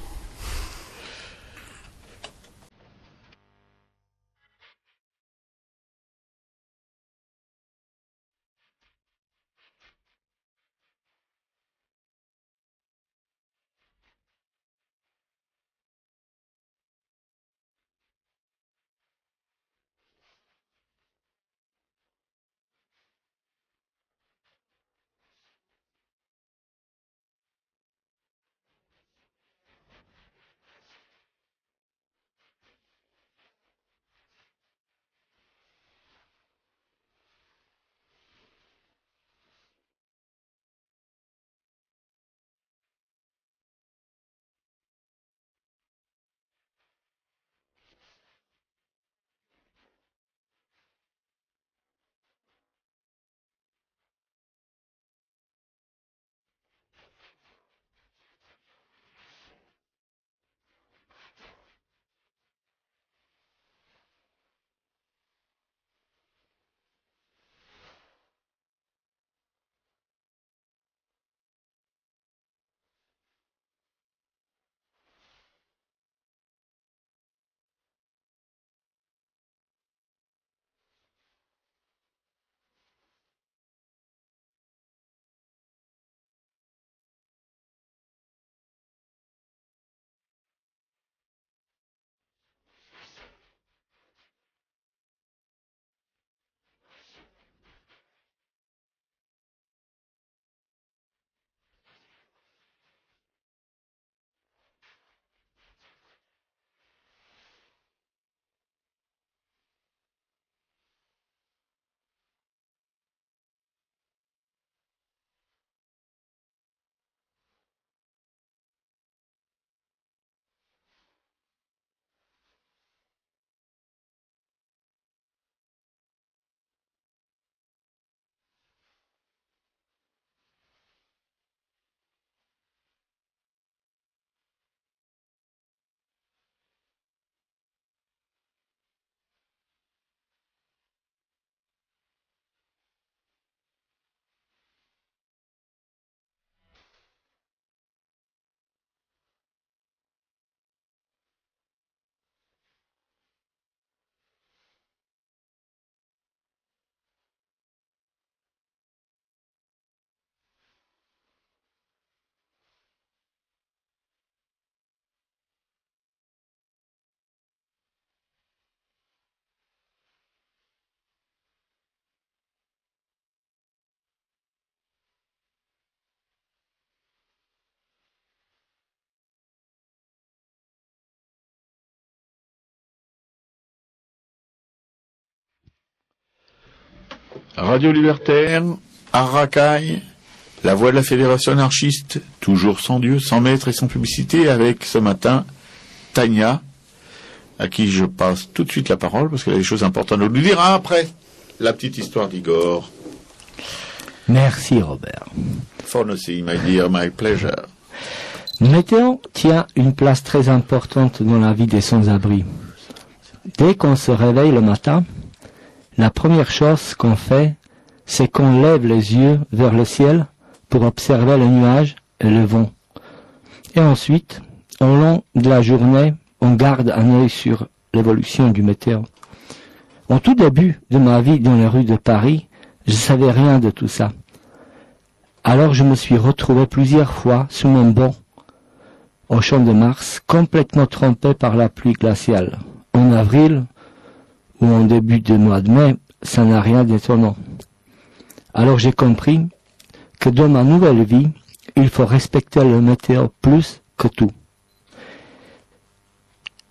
Radio Libertaire, Arracaille, la voix de la Fédération anarchiste, toujours sans Dieu, sans maître et sans publicité, avec ce matin Tania, à qui je passe tout de suite la parole, parce qu'elle a des choses importantes à nous dire après la petite histoire d'Igor. Merci Robert. Fornossi, my dear, my pleasure. Météo tient une place très importante dans la vie des sans-abri. Dès qu'on se réveille le matin, la première chose qu'on fait, c'est qu'on lève les yeux vers le ciel pour observer les nuages et le vent. Et ensuite, au long de la journée, on garde un œil sur l'évolution du météo. Au tout début de ma vie dans les rues de Paris, je savais rien de tout ça. Alors je me suis retrouvé plusieurs fois sous mon banc, au Champ de Mars, complètement trempé par la pluie glaciale. En avril ou en début du mois de mai, ça n'a rien d'étonnant. Alors j'ai compris que dans ma nouvelle vie, il faut respecter le météo plus que tout.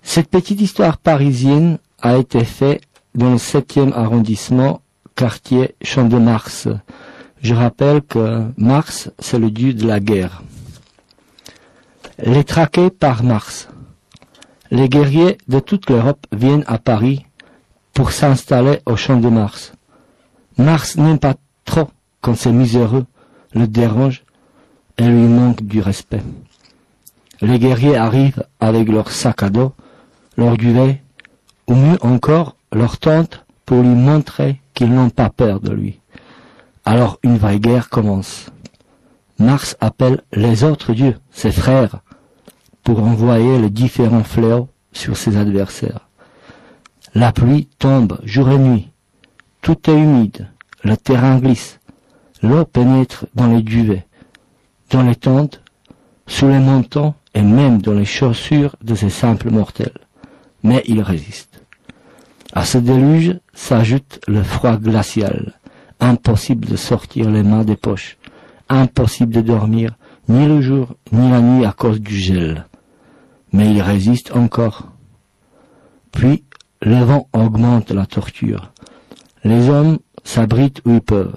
Cette petite histoire parisienne a été faite dans le 7e arrondissement, quartier Champ de Mars. Je rappelle que Mars, c'est le dieu de la guerre. Les traqués par Mars. Les guerriers de toute l'Europe viennent à Paris pour s'installer au Champ de Mars. Mars n'aime pas trop quand ces miséreux le dérangent et lui manquent du respect. Les guerriers arrivent avec leur sac à dos, leur duvet, ou mieux encore, leur tente pour lui montrer qu'ils n'ont pas peur de lui. Alors une vraie guerre commence. Mars appelle les autres dieux, ses frères, pour envoyer les différents fléaux sur ses adversaires. La pluie tombe jour et nuit, tout est humide, le terrain glisse, l'eau pénètre dans les duvets, dans les tentes, sous les manteaux et même dans les chaussures de ces simples mortels. Mais ils résistent. À ce déluge s'ajoute le froid glacial. Impossible de sortir les mains des poches. Impossible de dormir, ni le jour, ni la nuit à cause du gel. Mais ils résistent encore. Puis, le vent augmente la torture. Les hommes s'abritent où ils peuvent.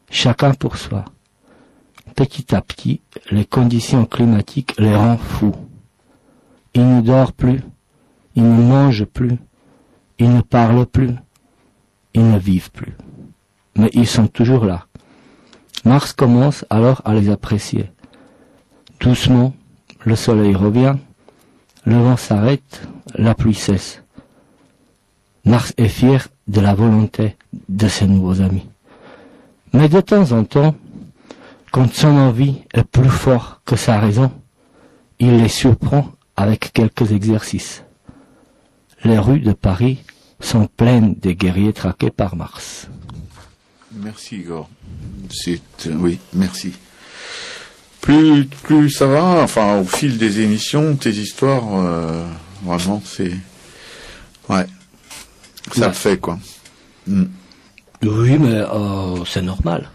Chacun pour soi. Petit à petit, les conditions climatiques les rendent fous. Ils ne dorment plus. Ils ne mangent plus. Ils ne parlent plus. Ils ne vivent plus. Mais ils sont toujours là. Mars commence alors à les apprécier. Doucement, le soleil revient, le vent s'arrête, la pluie cesse. Mars est fier de la volonté de ses nouveaux amis. Mais de temps en temps, quand son envie est plus fort que sa raison, il les surprend avec quelques exercices. Les rues de Paris sont pleines de guerriers traqués par Mars. Merci Igor. Oui, merci. Plus ça va, enfin au fil des émissions, tes histoires, vraiment c'est, ouais, ça le fait quoi. Oui, mais c'est normal.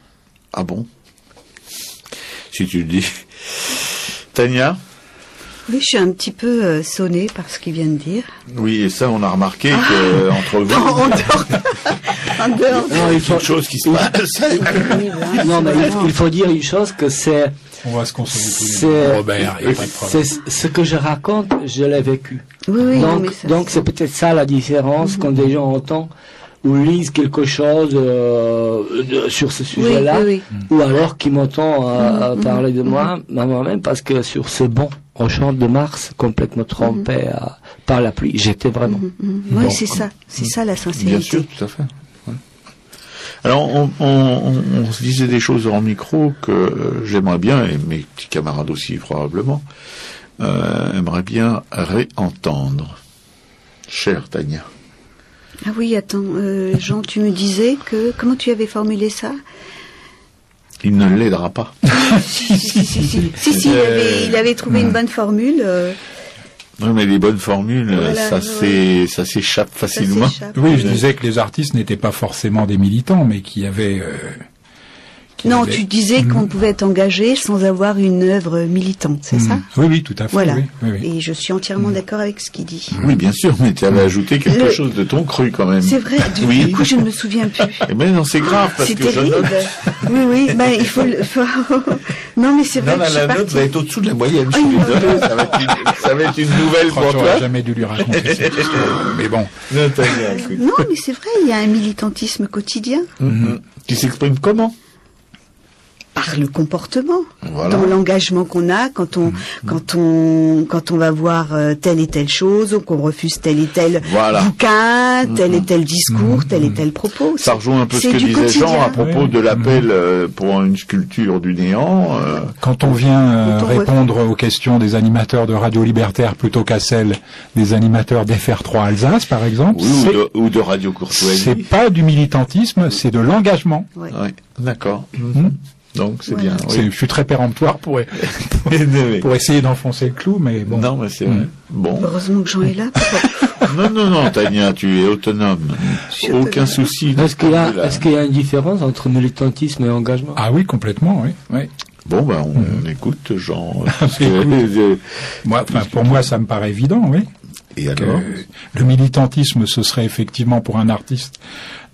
Ah bon? Si tu le dis. Tania? Oui, je suis un petit peu sonnée par ce qu'il vient de dire. Oui, et ça, on a remarqué que entre vous... En dehors. Non, il faut... une chose qui se passe. Non, mais il faut dire une chose que c'est... On va se consoler tous les deux. Robert, il n'y a pas de problème. C'est ce que je raconte, je l'ai vécu. Oui, donc c'est peut-être ça la différence quand des gens entendent ou lisent quelque chose sur ce sujet-là, ou alors qui m'entendent parler de moi-même, parce que sur ce banc au Champ de Mars, complètement trempé par la pluie, j'étais vraiment. Oui, c'est ça la sincérité. Bien sûr, tout à fait. Ouais. Alors, on se disait des choses en micro que j'aimerais bien, et mes petits camarades aussi probablement, aimeraient bien réentendre. Chère Tania. Ah oui, attends, Jean, tu me disais que... Comment tu avais formulé ça? Il ne l'aidera pas. Si, il avait trouvé une bonne formule. Oui, mais les bonnes formules, voilà, ça s'échappe facilement. Oui, je disais que les artistes n'étaient pas forcément des militants, mais qui avaient Non, tu disais qu'on pouvait être engagé sans avoir une œuvre militante, c'est ça? Oui, tout à fait. Voilà. Oui. Et je suis entièrement d'accord avec ce qu'il dit. Oui, bien sûr, mais tu avais ajouté quelque chose de ton cru quand même. C'est vrai, du coup je ne me souviens plus. Eh ben non, c'est grave parce C'est que je terrible. note. Oui, ben il faut Non, mais c'est vrai Non, que je suis la note partie. va être au-dessous de la moyenne. Je suis désolé, ça va être une nouvelle pour Tu toi. n'aurais jamais dû lui raconter cette histoire. Mais bon. Non, Tania, écoute. Non, mais c'est vrai, il y a un militantisme quotidien Qui s'exprime comment? par le comportement, Voilà. dans l'engagement qu'on a quand on va voir telle et telle chose, ou qu'on refuse tel et tel Voilà. bouquin, tel et tel discours, tel et tel propos. Ça rejoint un peu ce C'est que du disait quotidien. Jean à propos de l'appel pour une sculpture du néant. Quand on vient Quand on répondre aux questions des animateurs de Radio Libertaire plutôt qu'à celles des animateurs d'FR3 Alsace, par exemple, Oui, ou de Radio Courtoisie. c'est pas du militantisme, c'est de l'engagement. Ouais. Ouais, d'accord. Donc c'est Voilà. bien. Je suis très péremptoire pour essayer d'enfoncer le clou, mais bon. Non, mais c'est vrai. Bon. Heureusement que Jean est là. Non, Tania, tu es autonome. suis Aucun autonome. souci. Est-ce qu'il y a une différence entre militantisme et engagement? Ah oui, complètement, oui. Bon, ben, on écoute Jean. Moi, pour moi, ça me paraît évident, oui. Et Que alors? le militantisme, ce serait effectivement pour un artiste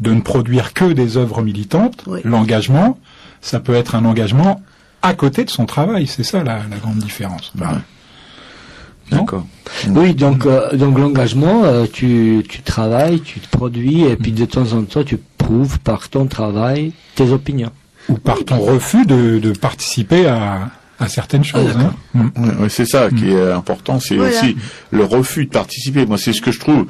de ne produire que des œuvres militantes. Oui. L'engagement, ça peut être un engagement à côté de son travail. C'est ça la grande différence. Ouais. D'accord. Oui, donc l'engagement, tu travailles, tu te produis, et puis de temps en temps, tu prouves par ton travail tes opinions. Ou par ton refus de participer à certaines choses. d'accord. Ouais, c'est ça qui est important, c'est Voilà. aussi le refus de participer. Moi, c'est ce que je trouve,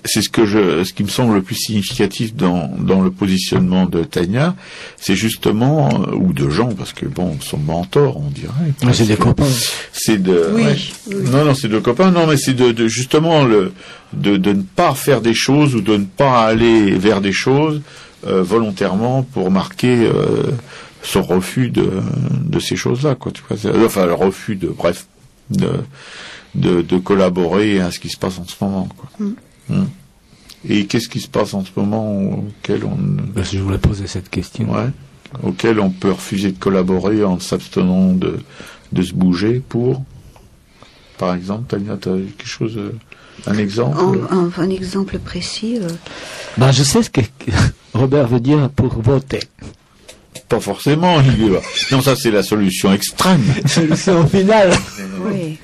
c'est ce qui me semble le plus significatif dans le positionnement de Tania, c'est justement ou de Jean, parce que bon, son mentor, on dirait. C'est des copains. C'est de. Oui, ouais. oui. Non, c'est de copains. Non, mais c'est de justement de ne pas faire des choses ou de ne pas aller vers des choses volontairement pour marquer son refus de ces choses-là, quoi. Tu vois, enfin, le refus de collaborer à ce qui se passe en ce moment, quoi. Et qu'est-ce qui se passe en ce moment auquel Je voulais poser cette question. auquel on peut refuser de collaborer en s'abstenant de se bouger pour, par exemple, Tania, tu as quelque chose, un exemple? Un exemple précis. Je sais ce que Robert veut dire pour voter. Pas forcément, il est là. Non, ça c'est la solution extrême. Solution finale. Oui.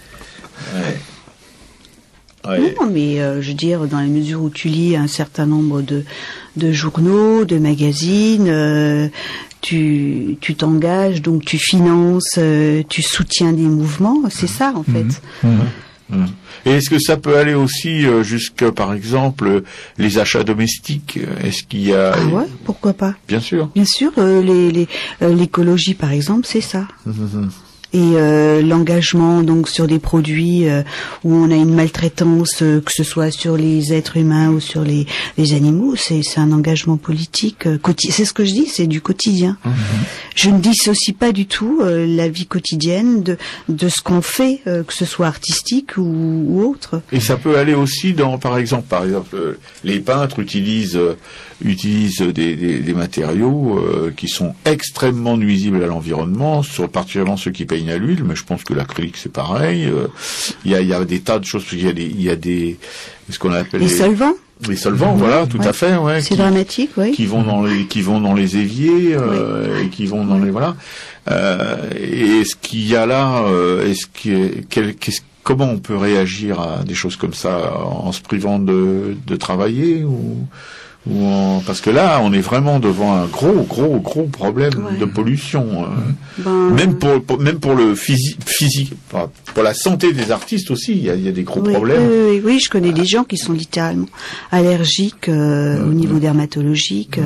Ouais. Non, mais je veux dire, dans la mesure où tu lis un certain nombre de journaux, de magazines, tu t'engages, donc tu finances, tu soutiens des mouvements, c'est ça en fait. Et est-ce que ça peut aller aussi jusqu'à, par exemple, les achats domestiques? Est-ce qu'il y a... Ah ouais, pourquoi pas? Bien sûr. Bien sûr, l'écologie par exemple, c'est ça. Et l'engagement donc sur des produits où on a une maltraitance, que ce soit sur les êtres humains ou sur les animaux, c'est un engagement politique. C'est ce que je dis, c'est du quotidien. Je ne dissocie pas du tout la vie quotidienne de ce qu'on fait, que ce soit artistique ou autre. Et ça peut aller aussi dans, par exemple, les peintres utilisent des matériaux qui sont extrêmement nuisibles à l'environnement, particulièrement ceux qui peignent à l'huile, mais je pense que l'acrylique c'est pareil. Il y a des tas de choses. Il y a des ce qu'on appelle Les solvants. Les solvants, voilà, tout à fait, ouais. C'est dramatique, oui. Qui vont dans les éviers, et qui vont dans les voilà. Et est-ce qu'il y a là, comment on peut réagir à des choses comme ça en se privant de travailler parce que là, on est vraiment devant un gros problème de pollution. Même pour le physique, pour la santé des artistes aussi, il y a des gros problèmes. Oui, je connais des gens qui sont littéralement allergiques au niveau dermatologique,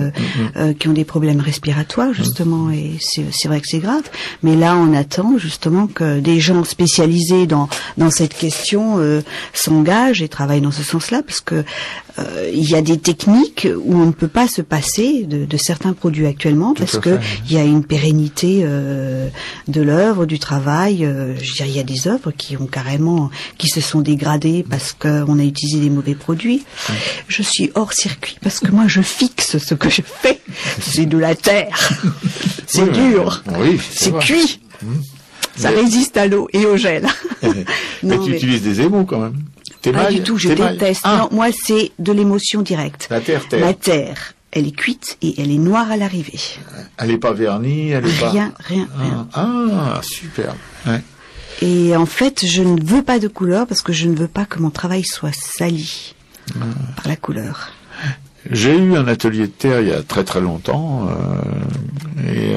qui ont des problèmes respiratoires justement, et c'est vrai que c'est grave. Mais là, on attend justement que des gens spécialisés dans cette question s'engagent et travaillent dans ce sens-là, parce que il y a des techniques où on ne peut pas se passer de certains produits actuellement parce que il y a une pérennité de l'œuvre, du travail. Je veux dire, il y a des œuvres qui se sont dégradées parce qu'on a utilisé des mauvais produits. Je suis hors circuit parce que moi je fixe ce que je fais. C'est de la terre. C'est dur. Oui, c'est cuit. Ça résiste à l'eau et au gel. Mais tu utilises des émaux quand même. Pas du tout, je déteste. Non, moi c'est de l'émotion directe. La terre. La terre, elle est cuite et elle est noire à l'arrivée. Elle n'est pas vernie, elle est pas... Rien. Ah, super. Ouais. Et en fait, je ne veux pas de couleur parce que je ne veux pas que mon travail soit sali par la couleur. J'ai eu un atelier de terre il y a très très longtemps et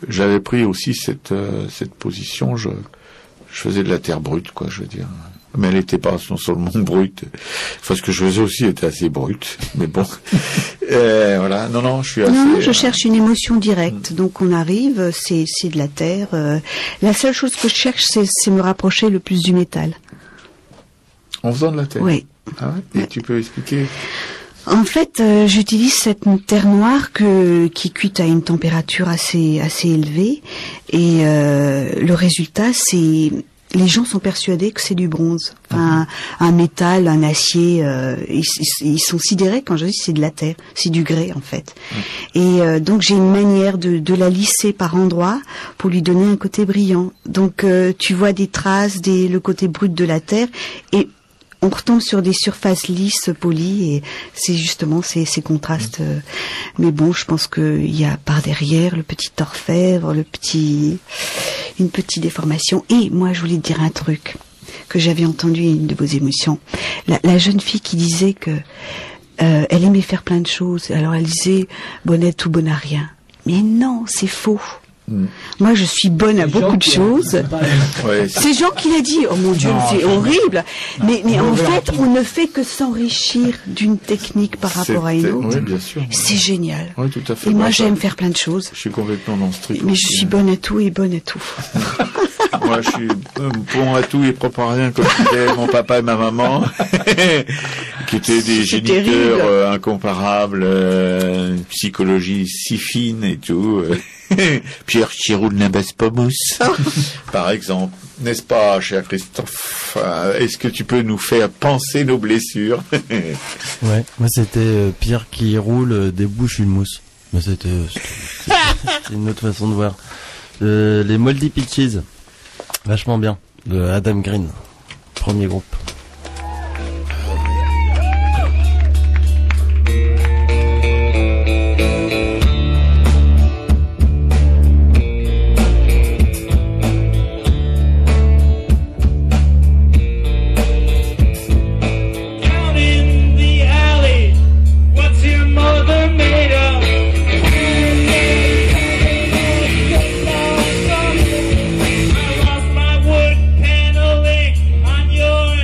j'avais pris aussi cette position. Je faisais de la terre brute, quoi, je veux dire. Mais elle n'était pas non seulement brute. Enfin, ce que je faisais aussi était assez brut. Mais bon, voilà. Non, je suis assez... Non, je cherche une émotion directe. Donc on arrive, c'est de la terre. La seule chose que je cherche, c'est me rapprocher le plus du métal. En faisant de la terre. Oui. Ah ouais. Et tu peux expliquer? En fait, j'utilise cette terre noire qui cuite à une température assez élevée. Et le résultat, c'est... Les gens sont persuadés que c'est du bronze. Enfin, un métal, un acier, ils sont sidérés quand je dis c'est de la terre, c'est du grès en fait. Et donc j'ai une manière de la lisser par endroits pour lui donner un côté brillant. Donc tu vois des traces, le côté brut de la terre et on retombe sur des surfaces lisses, polies, et c'est justement ces contrastes. Mais bon, je pense qu'il y a par derrière le petit orfèvre, une petite déformation. Et moi, je voulais te dire un truc que j'avais entendu à une de vos émissions. La jeune fille qui disait que elle aimait faire plein de choses. Alors elle disait bonne à tout, bonne à rien. Mais non, c'est faux. Moi, je suis bonne à beaucoup de choses. C'est Jean qui l'a dit. Oh mon Dieu, c'est horrible. Mais en fait, on ne fait que s'enrichir d'une technique par rapport à une autre. Oui, bien sûr. C'est génial. Oui, tout à fait. Et moi, j'aime faire plein de choses. Je suis complètement dans ce truc. Mais je suis bonne à tout et bonne à tout. Moi, je suis bon à tout et propre à rien, comme disaient mon papa et ma maman, qui étaient des géniteurs incomparables, une psychologie si fine et tout. Pierre Chiroul Nimbes Pomos, par exemple. N'est-ce pas, cher Christophe? Est-ce que tu peux nous faire penser nos blessures? Ouais, moi c'était Pierre qui roule débouche une mousse. Mais c'était une autre façon de voir. Les Moldy Peaches, vachement bien. De Adam Green, premier groupe. Paneling on your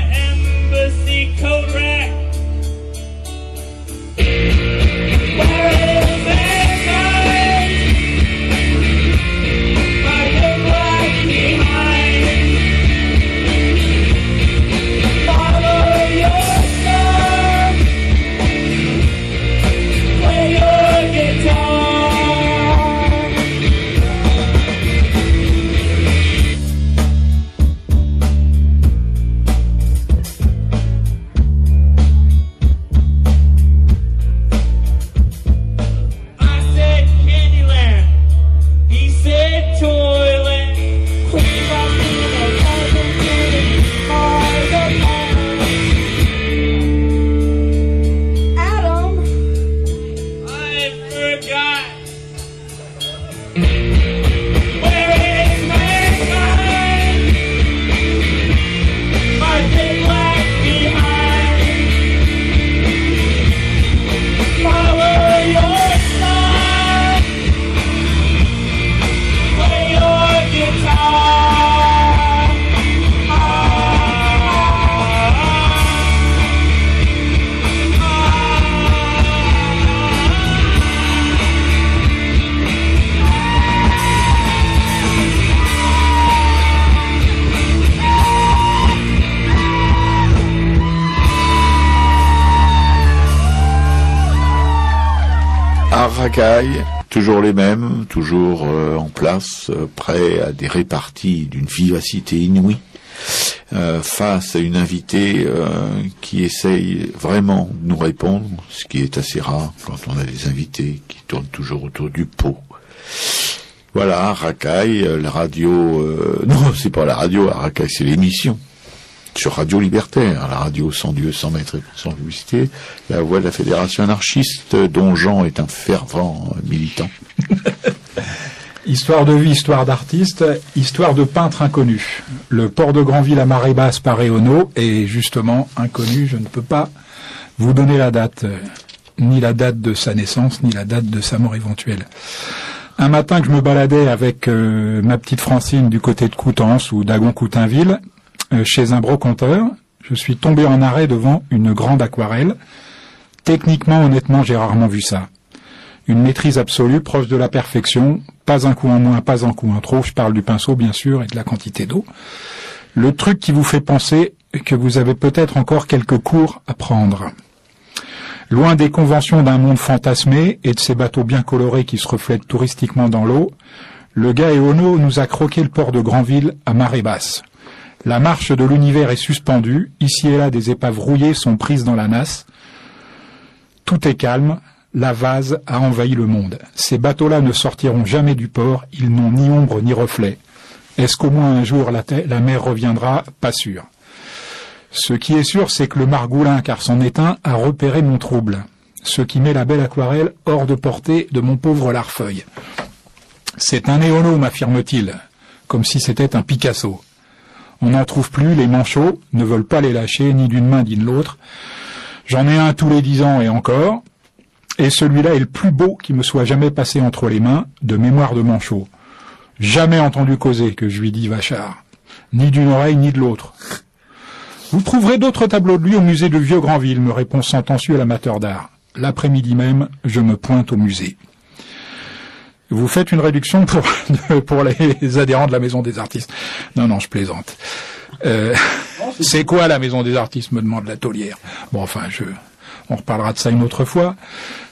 racailles, toujours les mêmes, toujours en place, prêts à des réparties d'une vivacité inouïe, face à une invitée qui essaye vraiment de nous répondre, ce qui est assez rare quand on a des invités qui tournent toujours autour du pot. Voilà, Racaille, la radio... non, c'est pas la radio, Racaille, c'est l'émission. Sur Radio Libertaire, la radio sans Dieu, sans maître et sans publicité, la voix de la Fédération anarchiste, dont Jean est un fervent militant. Histoire de vie, histoire d'artiste, histoire de peintre inconnu. Le port de Granville à marée basse par Réauneau est justement inconnu. Je ne peux pas vous donner la date, ni la date de sa naissance, ni la date de sa mort éventuelle. Un matin que je me baladais avec ma petite Francine du côté de Coutances ou d'Agon-Coutainville, chez un brocanteur, je suis tombé en arrêt devant une grande aquarelle. Techniquement, honnêtement, j'ai rarement vu ça. Une maîtrise absolue, proche de la perfection, pas un coup en moins, pas un coup en trop, je parle du pinceau bien sûr et de la quantité d'eau. Le truc qui vous fait penser que vous avez peut-être encore quelques cours à prendre. Loin des conventions d'un monde fantasmé et de ces bateaux bien colorés qui se reflètent touristiquement dans l'eau, le gars Eono nous a croqué le port de Granville à marée basse. La marche de l'univers est suspendue, ici et là des épaves rouillées sont prises dans la nasse. Tout est calme, la vase a envahi le monde. Ces bateaux-là ne sortiront jamais du port, ils n'ont ni ombre ni reflet. Est-ce qu'au moins un jour la mer reviendra? Pas sûr. Ce qui est sûr, c'est que le margoulin, car c'en est un, a repéré mon trouble. Ce qui met la belle aquarelle hors de portée de mon pauvre Larfeuille. C'est un Eono, m'affirme-t-il, comme si c'était un Picasso. On n'en trouve plus, les manchots ne veulent pas les lâcher, ni d'une main ni de l'autre. J'en ai un tous les 10 ans et encore, et celui-là est le plus beau qui me soit jamais passé entre les mains, de mémoire de manchot. Jamais entendu causer, que je lui dis Vachard, ni d'une oreille ni de l'autre. Vous trouverez d'autres tableaux de lui au musée de Vieux-Granville, me répond sentencieux l'amateur d'art. L'après-midi même, je me pointe au musée. Vous faites une réduction pour les adhérents de la Maison des Artistes. Non, je plaisante. C'est quoi la Maison des Artistes, me demande la taulière. Bon, enfin, on reparlera de ça une autre fois.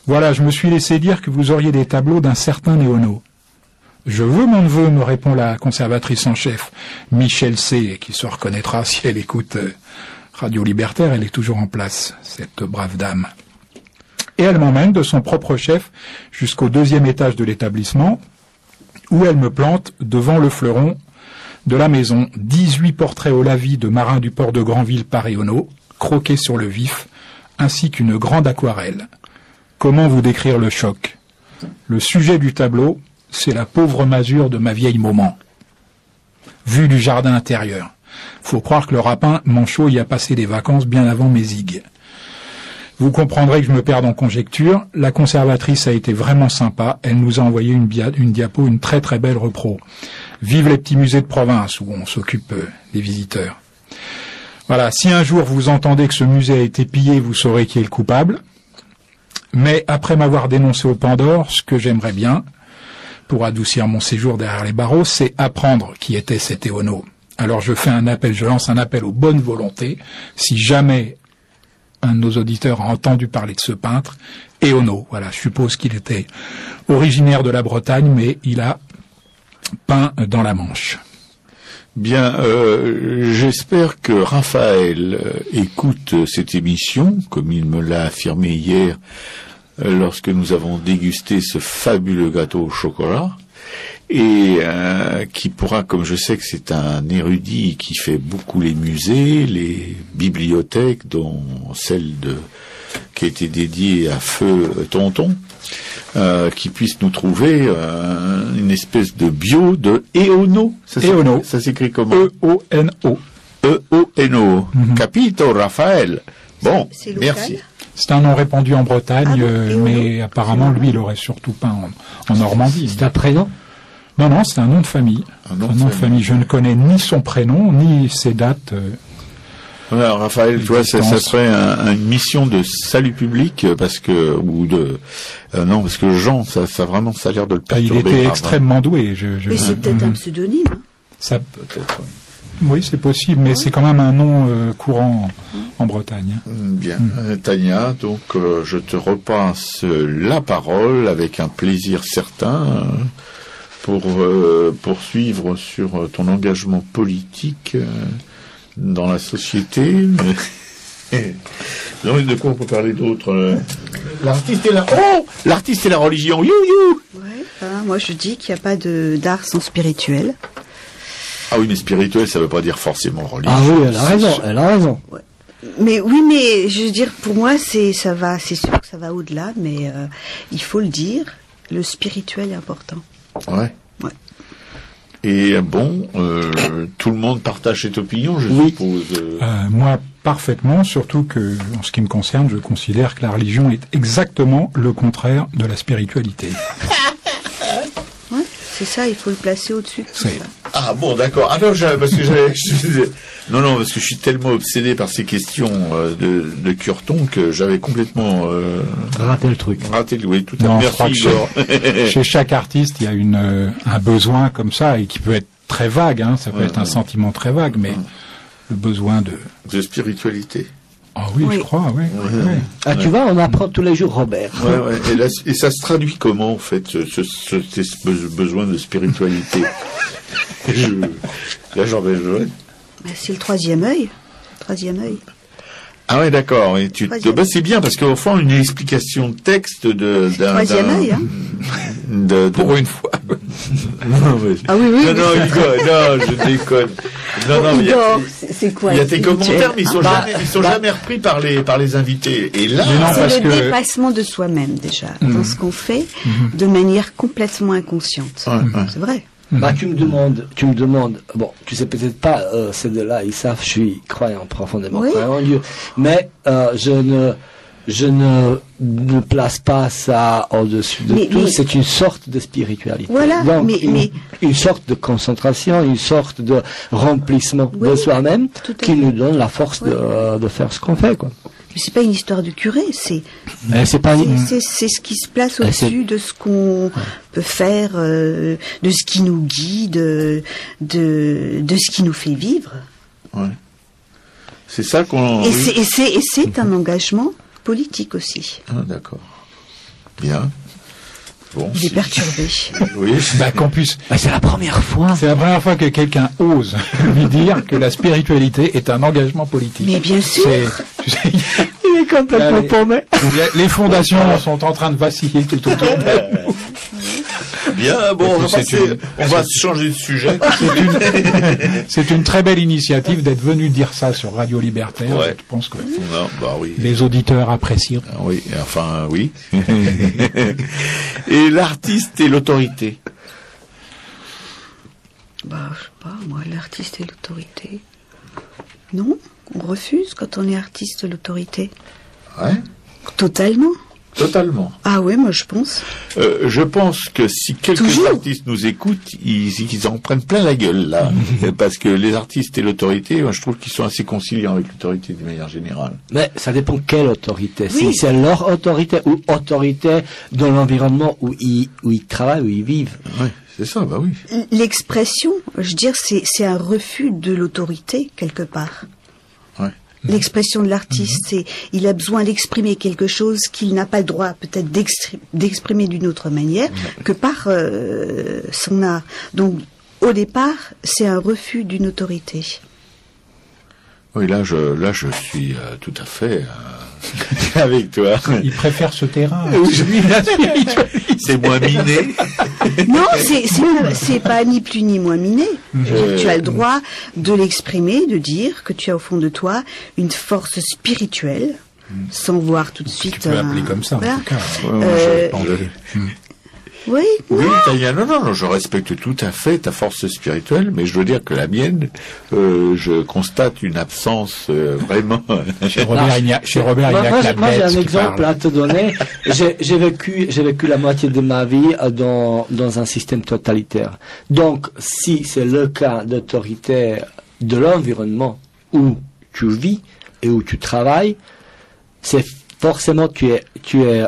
Voilà, je me suis laissé dire que vous auriez des tableaux d'un certain Eono. Je veux, mon neveu, me répond la conservatrice en chef, Michel C., qui se reconnaîtra si elle écoute Radio Libertaire, elle est toujours en place, cette brave dame. Et elle m'emmène de son propre chef jusqu'au 2e étage de l'établissement, où elle me plante devant le fleuron de la maison 18 portraits au lavis de marins du port de Granville par Eono, croqués sur le vif, ainsi qu'une grande aquarelle. Comment vous décrire le choc? Le sujet du tableau, c'est la pauvre masure de ma vieille maman. Vue du jardin intérieur. Faut croire que le rapin manchot y a passé des vacances bien avant mes zigues. Vous comprendrez que je me perds en conjecture. La conservatrice a été vraiment sympa. Elle nous a envoyé une diapo, une très très belle repro. Vive les petits musées de province où on s'occupe des visiteurs. Voilà, si un jour vous entendez que ce musée a été pillé, vous saurez qui est le coupable. Mais après m'avoir dénoncé au Pandore, ce que j'aimerais bien, pour adoucir mon séjour derrière les barreaux, c'est apprendre qui était cet Eono. Alors je lance un appel aux bonnes volontés. Si jamais un de nos auditeurs a entendu parler de ce peintre, Eono, voilà, je suppose qu'il était originaire de la Bretagne, mais il a peint dans la Manche. Bien, j'espère que Raphaël écoute cette émission, comme il me l'a affirmé hier, lorsque nous avons dégusté ce fabuleux gâteau au chocolat, et qui pourra, comme je sais que c'est un érudit qui fait beaucoup les musées, les bibliothèques, dont celle qui a été dédiée à Feu Tonton, qui puisse nous trouver une espèce de bio de Eono. Eono. Ça s'écrit comment? E-O-N-O. E-O-N-O. Capito, Raphaël. Bon, merci. C'est un nom répandu en Bretagne, mais apparemment, lui, il aurait surtout peint en Normandie. C'est un prénom? Non, c'est un nom de famille. Un nom de famille. Je ne connais ni son prénom, ni ses dates. Alors, Raphaël, tu vois, ça serait une mission de salut public, parce que Jean, ça vraiment, ça a l'air de le perturber. Il était extrêmement doué. Mais c'est peut-être un pseudonyme. Ça peut-être. Oui, c'est possible, mais c'est quand même un nom courant en Bretagne. Bien. Tania, donc je te repasse la parole avec un plaisir certain pour poursuivre sur ton engagement politique dans la société. Non, de quoi on peut parler d'autre? L'artiste et la religion. You. Ouais, moi je dis qu'il n'y a pas d'art sans spirituel. Ah oui, mais spirituel, ça veut pas dire forcément religieux. Ah oui, elle a raison. Ouais. Mais je veux dire, pour moi, c'est sûr que ça va au-delà, mais il faut le dire, le spirituel est important. Ouais. Et bon, tout le monde partage cette opinion, je suppose. Moi, parfaitement, surtout que, en ce qui me concerne, je considère que la religion est exactement le contraire de la spiritualité. Ouais, c'est ça, il faut le placer au-dessus de tout ça. Ah bon, d'accord. Ah non, parce que parce que je suis tellement obsédé par ces questions de Curton que j'avais complètement raté le truc. Oui, tout à fait. Merci. Chez chaque artiste, il y a un besoin comme ça et qui peut être très vague. Hein, ça peut être un sentiment très vague, mais le besoin de spiritualité. Ah oui, je crois, oui. Ah, tu vois, on apprend tous les jours, Robert. Ouais. Et ça se traduit comment, en fait, ce besoin de spiritualité? Là, j'en vais jouer. C'est le troisième œil. Ah ouais, d'accord. Et c'est bien parce qu'au fond, une explication de texte d'un troisième œil, hein. Pour une fois. Non, je déconne. C'est quoi? Il y a tes commentaires, mais ils sont jamais repris par les invités. Et là, c'est le dépassement de soi-même déjà dans ce qu'on fait de manière complètement inconsciente. C'est vrai. Tu me demandes, bon, tu sais peut-être pas, ces deux-là, ils savent, je suis croyant, profondément croyant en Dieu, mais je ne place pas ça au-dessus de tout, c'est une sorte de spiritualité. Voilà, donc, une sorte de concentration, une sorte de remplissement de soi-même qui nous donne la force de faire ce qu'on fait, quoi. Mais c'est pas une histoire de curé, c'est ce qui se place au-dessus de ce qu'on peut faire, de ce qui nous guide, de ce qui nous fait vivre. Ouais. C'est ça qu'on. Et c'est un engagement politique aussi. Ah, d'accord. Bien. Bon, il est perturbé. Oui. Qu'on puisse. C'est la première fois. C'est la première fois que quelqu'un ose lui dire que la spiritualité est un engagement politique. Mais bien sûr. Il est complètement paumé. Les fondations sont en train de vaciller tout autour de nous. Bien, bon, on va changer de sujet. C'est une très belle initiative d'être venu dire ça sur Radio Libertaire. Ouais. Je pense que oui. Les auditeurs apprécient. Oui, enfin, oui. Et l'artiste et l'autorité. Je sais pas, moi, l'artiste et l'autorité. Non, on refuse quand on est artiste l'autorité. Ouais. Totalement. Ah oui, moi je pense. Je pense que si quelques artistes nous écoutent, ils en prennent plein la gueule là, parce que les artistes et l'autorité, moi, je trouve qu'ils sont assez conciliants avec l'autorité de manière générale. Mais ça dépend quelle autorité. Oui. Si c'est leur autorité ou autorité dans l'environnement où ils travaillent, où ils vivent. Oui, c'est ça, bah oui. L'expression, je veux dire, c'est un refus de l'autorité quelque part. Ouais. L'expression de l'artiste, c'est il a besoin d'exprimer quelque chose qu'il n'a pas le droit peut-être d'exprimer d'une autre manière que par son art. Donc au départ, c'est un refus d'une autorité. Oui, là je suis tout à fait avec toi. Il préfère ce terrain. C'est moins miné. Non, c'est pas ni plus ni moins miné. Tu as le droit de l'exprimer, de dire que tu as au fond de toi une force spirituelle, sans voir tout de suite. Tu peux l'appeler comme ça, voilà. en tout cas. Oui, Tania, non, je respecte tout à fait ta force spirituelle, mais je veux dire que la mienne, je constate une absence vraiment. Chez Robert, il y a que la moi, j'ai bête un qui exemple parle. à te donner. J'ai vécu la moitié de ma vie dans un système totalitaire. Donc, si c'est le cas d'autorité de l'environnement où tu vis et où tu travailles, c'est forcément tu es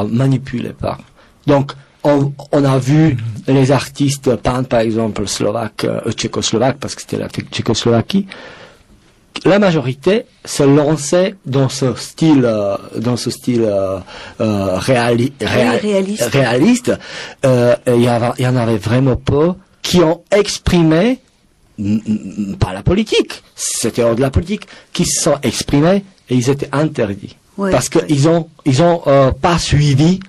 manipulé par. Donc, on a vu les artistes peintres, par exemple, tchécoslovaques, parce que c'était la Tchécoslovaquie. La majorité se lançait dans ce style réaliste. Il y en avait vraiment peu qui ont exprimé, pas la politique, c'était hors de la politique, qui se sont exprimés et ils étaient interdits. Ouais, parce qu'ils ont pas suivi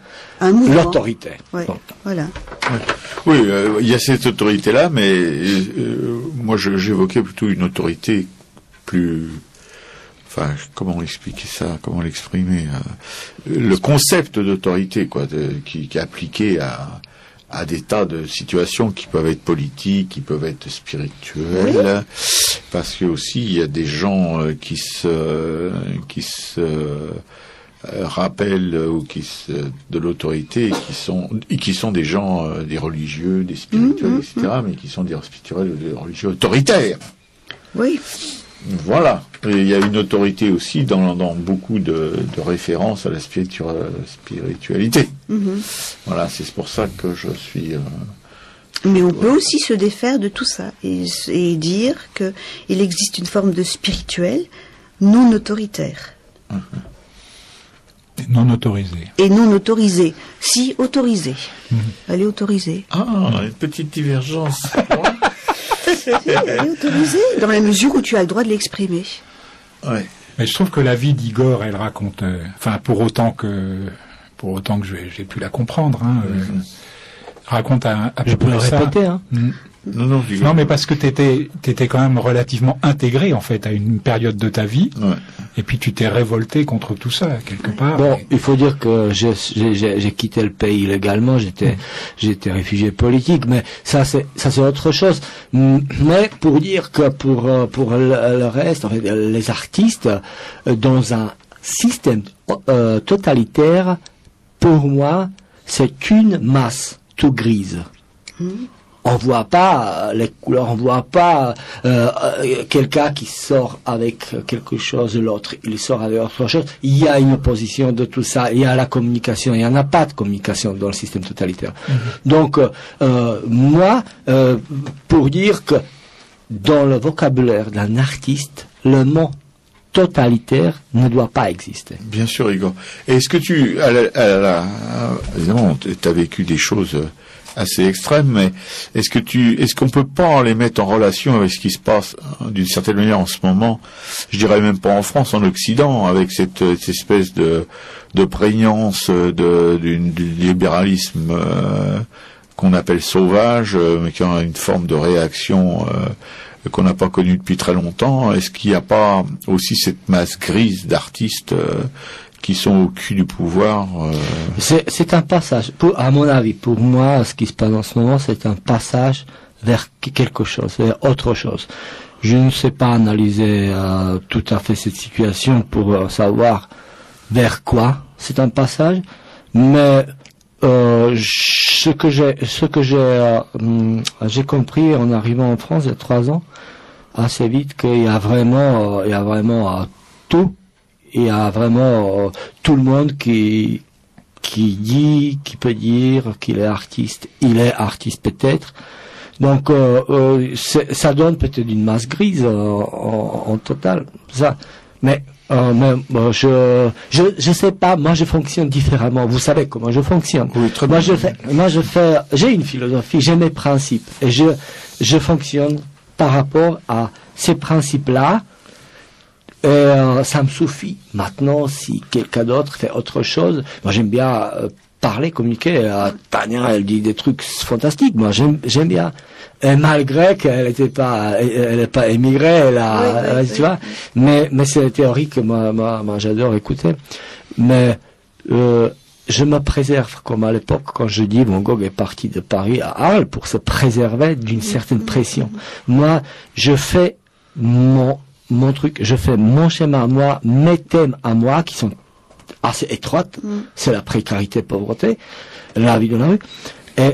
l'autorité. Ouais, voilà. Oui, il y a cette autorité-là, mais moi j'évoquais plutôt une autorité plus... Enfin, comment expliquer ça, comment l'exprimer, le concept d'autorité, quoi, qui est appliqué à des tas de situations qui peuvent être politiques, qui peuvent être spirituelles, parce que aussi il y a des gens qui se rappellent ou de l'autorité et qui sont des gens, des religieux, des spirituels, etc., mais qui sont des spirituels, des religieux autoritaires. Oui. Voilà. Et il y a une autorité aussi dans beaucoup de références à la spiritualité. Voilà, c'est pour ça que je suis... Mais on peut aussi se défaire de tout ça et dire que il existe une forme de spirituel non autoritaire. Non autorisée. Et non autorisée. Si, autorisée. Elle est autorisée. Ah, une petite divergence. Elle est autorisée dans la mesure où tu as le droit de l'exprimer. Ouais. Mais je trouve que la vie d'Igor, elle raconte, enfin pour autant que j'ai pu la comprendre, raconte à peu près ça. Je peux le répéter, hein. Non, mais parce que t'étais quand même relativement intégré en fait à une période de ta vie, et puis tu t'es révolté contre tout ça quelque part. Bon, il faut dire que j'ai quitté le pays illégalement, j'étais réfugié politique, mais ça c'est autre chose. Mais pour dire que pour le reste, en fait, les artistes dans un système totalitaire, pour moi, c'est qu'une masse tout grise. On voit pas les couleurs, on voit pas quelqu'un qui sort avec quelque chose, l'autre il sort avec autre chose. Il y a une opposition de tout ça, il y a la communication, il n'y en a pas de communication dans le système totalitaire. Donc moi, pour dire que dans le vocabulaire d'un artiste, le mot totalitaire ne doit pas exister. Bien sûr, Igor. Est-ce que évidemment, tu as vécu des choses assez extrêmes, mais est-ce qu'on peut pas les mettre en relation avec ce qui se passe d'une certaine manière en ce moment, je dirais même pas en France, en Occident, avec cette espèce de prégnance du libéralisme qu'on appelle sauvage, mais qui a une forme de réaction qu'on n'a pas connue depuis très longtemps. Est-ce qu'il n'y a pas aussi cette masse grise d'artistes qui sont au cul du pouvoir? C'est un passage. À mon avis, pour moi, ce qui se passe en ce moment, c'est un passage vers quelque chose, vers autre chose. Je ne sais pas analyser tout à fait cette situation pour savoir vers quoi c'est un passage, mais ce que j'ai compris en arrivant en France il y a 3 ans, assez vite, qu'il y a vraiment tout. Il y a vraiment tout le monde qui peut dire qu'il est artiste. Il est artiste peut-être. Donc ça donne peut-être une masse grise en total. Ça. Mais je sais pas. Moi, je fonctionne différemment. Vous savez comment je fonctionne. Oui, très bien. J'ai une philosophie, j'ai mes principes et je fonctionne par rapport à ces principes-là. Ça me suffit. Maintenant, si quelqu'un d'autre fait autre chose, moi j'aime bien parler, communiquer. Tania, elle dit des trucs fantastiques. Moi, j'aime bien. Et malgré qu'elle n'est pas émigrée, tu vois. Mais c'est la théorie que moi j'adore écouter. Mais je me préserve, comme à l'époque quand je dis Van Gogh est parti de Paris à Arles pour se préserver d'une certaine pression. Moi, je fais mon truc, je fais mon schéma à moi, mes thèmes à moi, qui sont assez étroites, c'est la précarité, pauvreté, la vie de la rue, et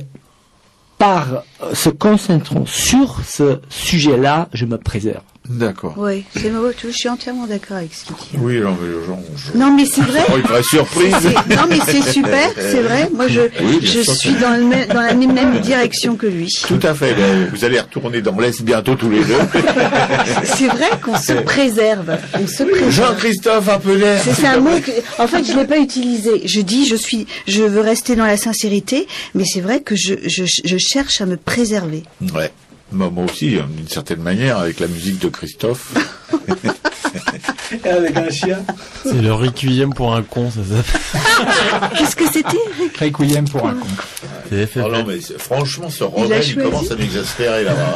par se concentrant sur ce sujet-là, je me préserve. D'accord. Oui, je suis entièrement d'accord avec ce qu'il dit. Oui, Non, mais c'est vrai. Une vraie surprise. Non, mais c'est super, c'est vrai. Moi, je suis dans la même direction que lui. Tout à fait. Vous allez retourner dans l'Est bientôt tous les deux. C'est vrai qu'on se préserve. Jean-Christophe Appeler. C'est un mot que, en fait, je l'ai pas utilisé. Je veux rester dans la sincérité, mais c'est vrai que je cherche à me préserver. Ouais. Moi aussi, d'une certaine manière, avec la musique de Christophe. Et avec un chien. C'est le requiem pour un con, ça s'appelle. Qu'est-ce que c'était? Requiem pour un con. Oh non, mais franchement, ce Romain, il commence à m'exaspérer là-bas.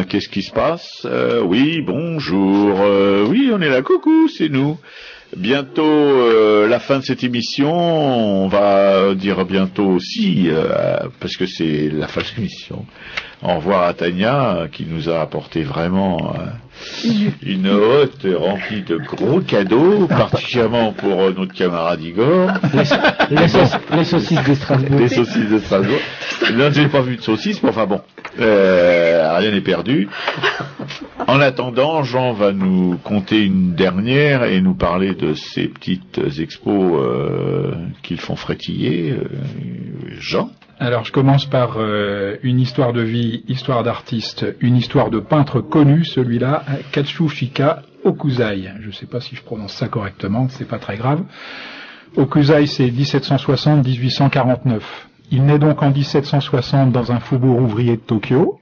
Qu'est-ce qui se passe? Oui, bonjour. Oui, on est là. Coucou, c'est nous. Bientôt la fin de cette émission. On va dire bientôt aussi, parce que c'est la fin de l'émission. Au revoir à Tania, qui nous a apporté vraiment une hôte remplie de gros cadeaux, particulièrement pour notre camarade Igor. Les saucisses de Strasbourg. Les saucisses de Strasbourg. Là, j'ai pas vu de saucisses, mais enfin bon, rien n'est perdu. En attendant, Jean va nous conter une dernière et nous parler de ces petites expos qu'ils font frétiller. Jean? Alors je commence par une histoire de vie, histoire d'artiste, une histoire de peintre connu, celui-là, Katsushika Okuzai. Je ne sais pas si je prononce ça correctement, c'est pas très grave. Okuzai, c'est 1760-1849. Il naît donc en 1760 dans un faubourg ouvrier de Tokyo.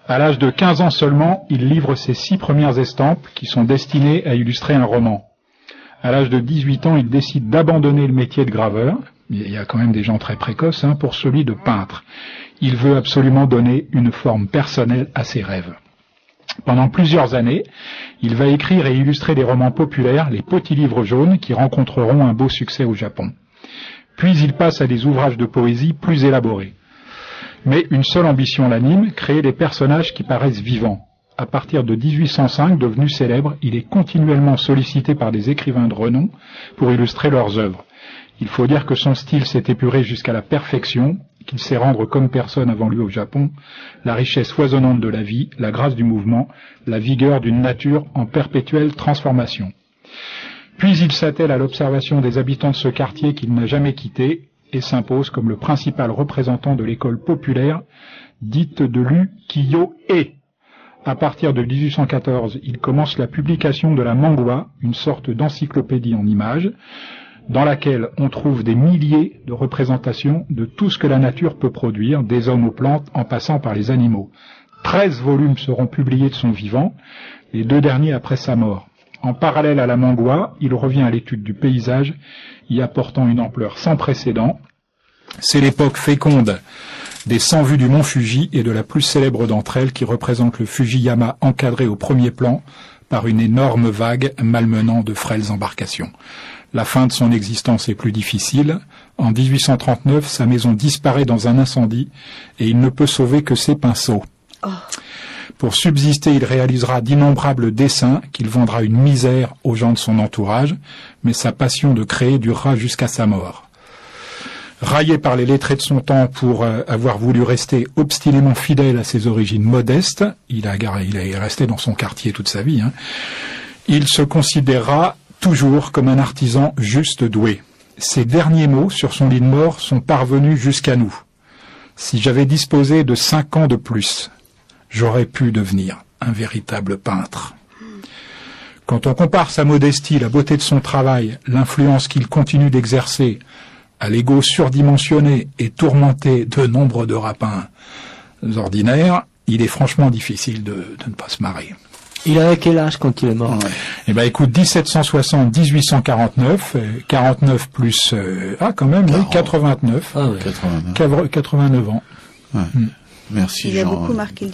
À l'âge de 15 ans seulement, il livre ses 6 premières estampes qui sont destinées à illustrer un roman. À l'âge de 18 ans, il décide d'abandonner le métier de graveur. Il y a quand même des gens très précoces, pour celui de peintre. Il veut absolument donner une forme personnelle à ses rêves. Pendant plusieurs années, il va écrire et illustrer des romans populaires, les petits livres jaunes, qui rencontreront un beau succès au Japon. Puis il passe à des ouvrages de poésie plus élaborés. Mais une seule ambition l'anime, créer des personnages qui paraissent vivants. À partir de 1805, devenu célèbre, il est continuellement sollicité par des écrivains de renom pour illustrer leurs œuvres. Il faut dire que son style s'est épuré jusqu'à la perfection, qu'il sait rendre comme personne avant lui au Japon, la richesse foisonnante de la vie, la grâce du mouvement, la vigueur d'une nature en perpétuelle transformation. Puis il s'attelle à l'observation des habitants de ce quartier qu'il n'a jamais quitté et s'impose comme le principal représentant de l'école populaire dite de l'ukiyo-e. À partir de 1814, il commence la publication de la Mangwa, une sorte d'encyclopédie en images, dans laquelle on trouve des milliers de représentations de tout ce que la nature peut produire, des hommes aux plantes en passant par les animaux. 13 volumes seront publiés de son vivant, les 2 derniers après sa mort. En parallèle à la Mangwa, il revient à l'étude du paysage, y apportant une ampleur sans précédent. C'est l'époque féconde des 100 vues du mont Fuji et de la plus célèbre d'entre elles qui représente le Fujiyama encadré au premier plan par une énorme vague malmenant de frêles embarcations. La fin de son existence est plus difficile. En 1839, sa maison disparaît dans un incendie et il ne peut sauver que ses pinceaux. Pour subsister, il réalisera d'innombrables dessins qu'il vendra une misère aux gens de son entourage, mais sa passion de créer durera jusqu'à sa mort. Raillé par les lettrés de son temps pour avoir voulu rester obstinément fidèle à ses origines modestes, il est resté dans son quartier toute sa vie, il se considérera toujours comme un artisan juste doué. Ses derniers mots sur son lit de mort sont parvenus jusqu'à nous. Si j'avais disposé de 5 ans de plus, j'aurais pu devenir un véritable peintre. Quand on compare sa modestie, la beauté de son travail, l'influence qu'il continue d'exercer, à l'ego surdimensionné et tourmenté de nombre de rapins ordinaires, il est franchement difficile de ne pas se marrer. Il avait quel âge quand il est mort? Eh ben, écoute, 1760, 1849, 49 plus, quand même, 40. Oui, 89. Ah oui. 89 ans. Ouais. Merci, Il a Jean. beaucoup marqué le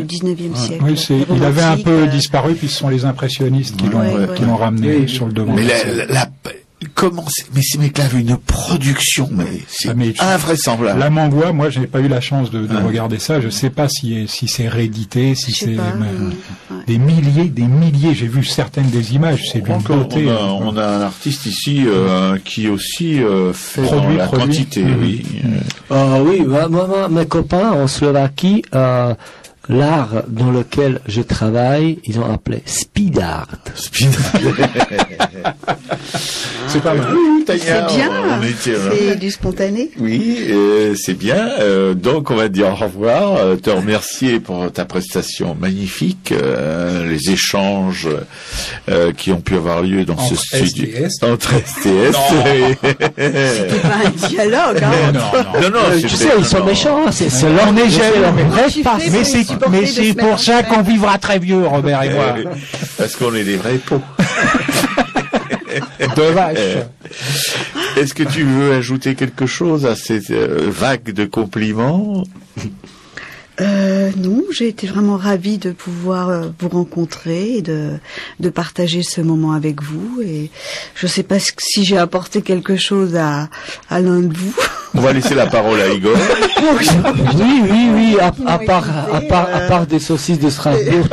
19e siècle. Oui, il avait un peu disparu, puis ce sont les impressionnistes qui l'ont ramené sur le devant. Mais comment mais ces mecs-là avaient une production, mais c'est invraisemblable. La Mangoua, moi, j'ai pas eu la chance de regarder ça. Je sais pas si c'est réédité, si c'est des milliers. J'ai vu certaines des images. C'est d'une beauté. On a un artiste ici qui aussi fait dans la quantité. Oui. Oui, moi, mes copains en Slovaquie. L'art dans lequel je travaille, ils ont appelé speed art. C'est pas mal. C'est bien. C'est du spontané. Oui, c'est bien. Donc, on va te dire au revoir, te remercier pour ta prestation magnifique, les échanges qui ont pu avoir lieu dans ce studio. Entre STS. C'était pas un dialogue, Non, tu sais, ils sont méchants. C'est leur mais c'est pour ça qu'on vivra très vieux, Robert et moi. Parce qu'on est des vrais pots. De vache. Est-ce que tu veux ajouter quelque chose à cette vague de compliments? Non, j'ai été vraiment ravie de pouvoir vous rencontrer et de partager ce moment avec vous. Et je sais pas si j'ai apporté quelque chose à l'un de vous. On va laisser la parole à Igor. Oui. À part des saucisses de Strasbourg,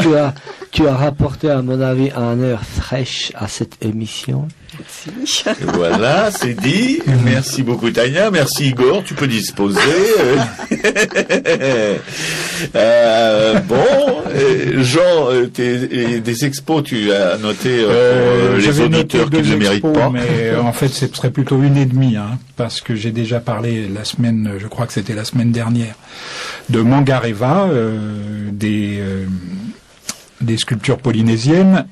tu as rapporté, à mon avis, un air fraîche à cette émission. Merci. Voilà, c'est dit. Merci beaucoup, Tania. Merci, Igor. Tu peux disposer. Jean, des expos, tu as noté les auditeurs qui ne le méritent pas. Mais en fait, ce serait plutôt 1,5, parce que j'ai déjà parlé la semaine, je crois que c'était la semaine dernière, de Mangareva, des sculptures polynésiennes,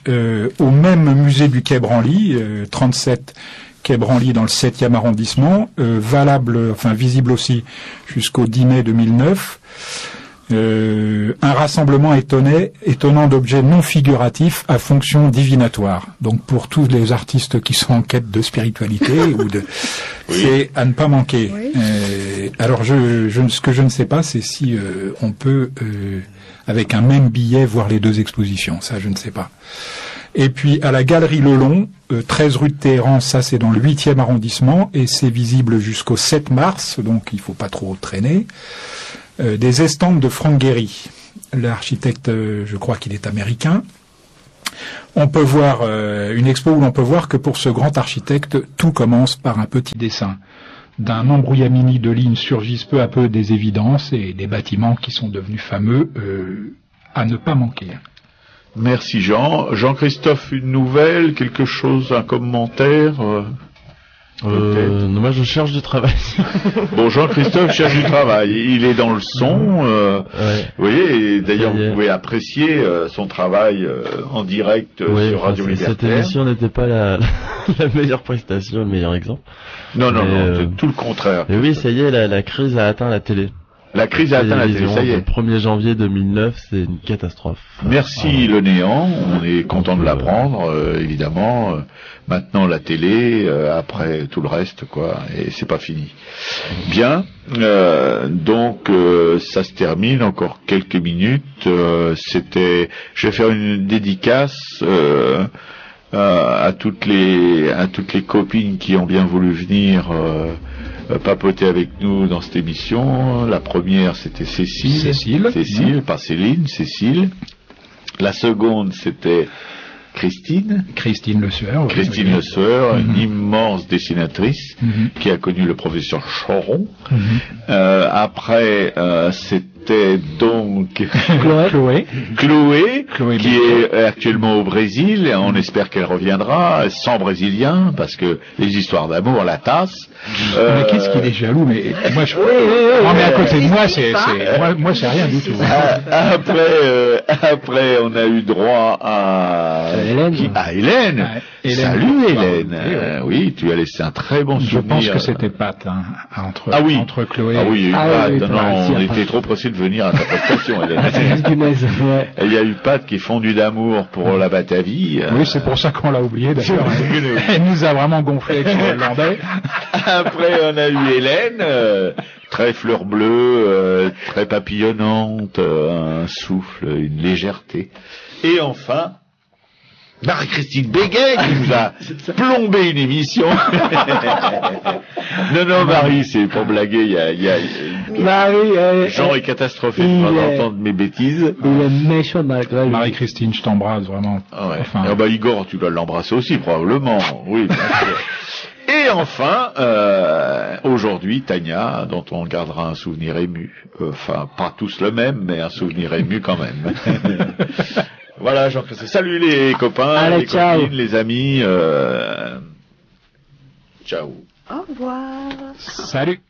au même musée du Quai Branly, 37 Quai Branly dans le 7e arrondissement, visible aussi jusqu'au 10 mai 2009. Un rassemblement étonnant d'objets non figuratifs à fonction divinatoire. Donc pour tous les artistes qui sont en quête de spiritualité c'est à ne pas manquer. Oui. Alors ce que je ne sais pas, c'est si on peut avec un même billet voir les deux expositions. Ça, je ne sais pas. Et puis à la Galerie Lelon, 13 rue de Téhéran, ça c'est dans le 8e arrondissement et c'est visible jusqu'au 7 mars, donc il faut pas trop traîner. Des estampes de Frank Gehry, l'architecte, je crois qu'il est américain. On peut voir une expo où l'on peut voir que pour ce grand architecte, tout commence par un petit dessin. D'un embrouillamini de lignes surgissent peu à peu des évidences et des bâtiments qui sont devenus fameux à ne pas manquer. Merci Jean. Jean-Christophe, une nouvelle, quelque chose, un commentaire non, moi je cherche du travail. Bon, Jean-Christophe cherche du travail. Il est dans le son. Vous voyez, et d'ailleurs vous pouvez apprécier son travail en direct sur Radio Libertaire. Cette émission n'était pas la meilleure prestation, le meilleur exemple. Non, c'est tout le contraire. Et oui, ça y est, la crise a atteint la télé. La crise a atteint la télé, ça y est. Le 1er janvier 2009, c'est une catastrophe. Merci le néant, on est content de l'apprendre, évidemment. Maintenant la télé, après tout le reste, quoi, et c'est pas fini. Bien, donc ça se termine, encore quelques minutes. Je vais faire une dédicace à toutes les copines qui ont bien voulu venir papoter avec nous dans cette émission. La première, c'était Cécile, pas Céline, Cécile. La seconde, c'était Christine Le Sueur. Christine Le Sueur, une immense dessinatrice qui a connu le professeur Choron. Après, c'était donc Chloé, qui est actuellement au Brésil. On espère qu'elle reviendra, sans brésilien, parce que les histoires d'amour la tassent. Mais qu'est-ce qu'il est jaloux, mais moi non, mais à côté de moi c'est rien du tout. Après on a eu droit à Hélène. Salut Hélène. Oui, tu as laissé un très bon souvenir. Je pense que c'était Pat entre Chloé. Ah oui, il y a eu Pat. On était trop pressés de venir à ta prestation, Hélène. Il y a eu Pat qui est fondu d'amour pour la Batavie. Oui, c'est pour ça qu'on l'a oublié d'ailleurs. Elle nous a vraiment gonflé avec son hollandais. Après, on a eu Hélène, très fleur bleue, très papillonnante, un souffle, une légèreté. Et enfin, Marie-Christine Béguet qui nous a plombé une émission. non, Marie, c'est pour blaguer. Marie, Jean est catastrophé de entendre mes bêtises. Il est méchant malgré lui. Marie-Christine, je t'embrasse vraiment. Ah ouais. Enfin... Igor, tu dois l'embrasser aussi probablement. Oui, bien sûr. Et enfin, aujourd'hui, Tania, dont on gardera un souvenir ému. Enfin, pas tous le même, mais un souvenir ému quand même. Voilà, Jean-Christophe. Salut les copains, allez, les ciao. copines, les amis. Ciao. Au revoir. Salut.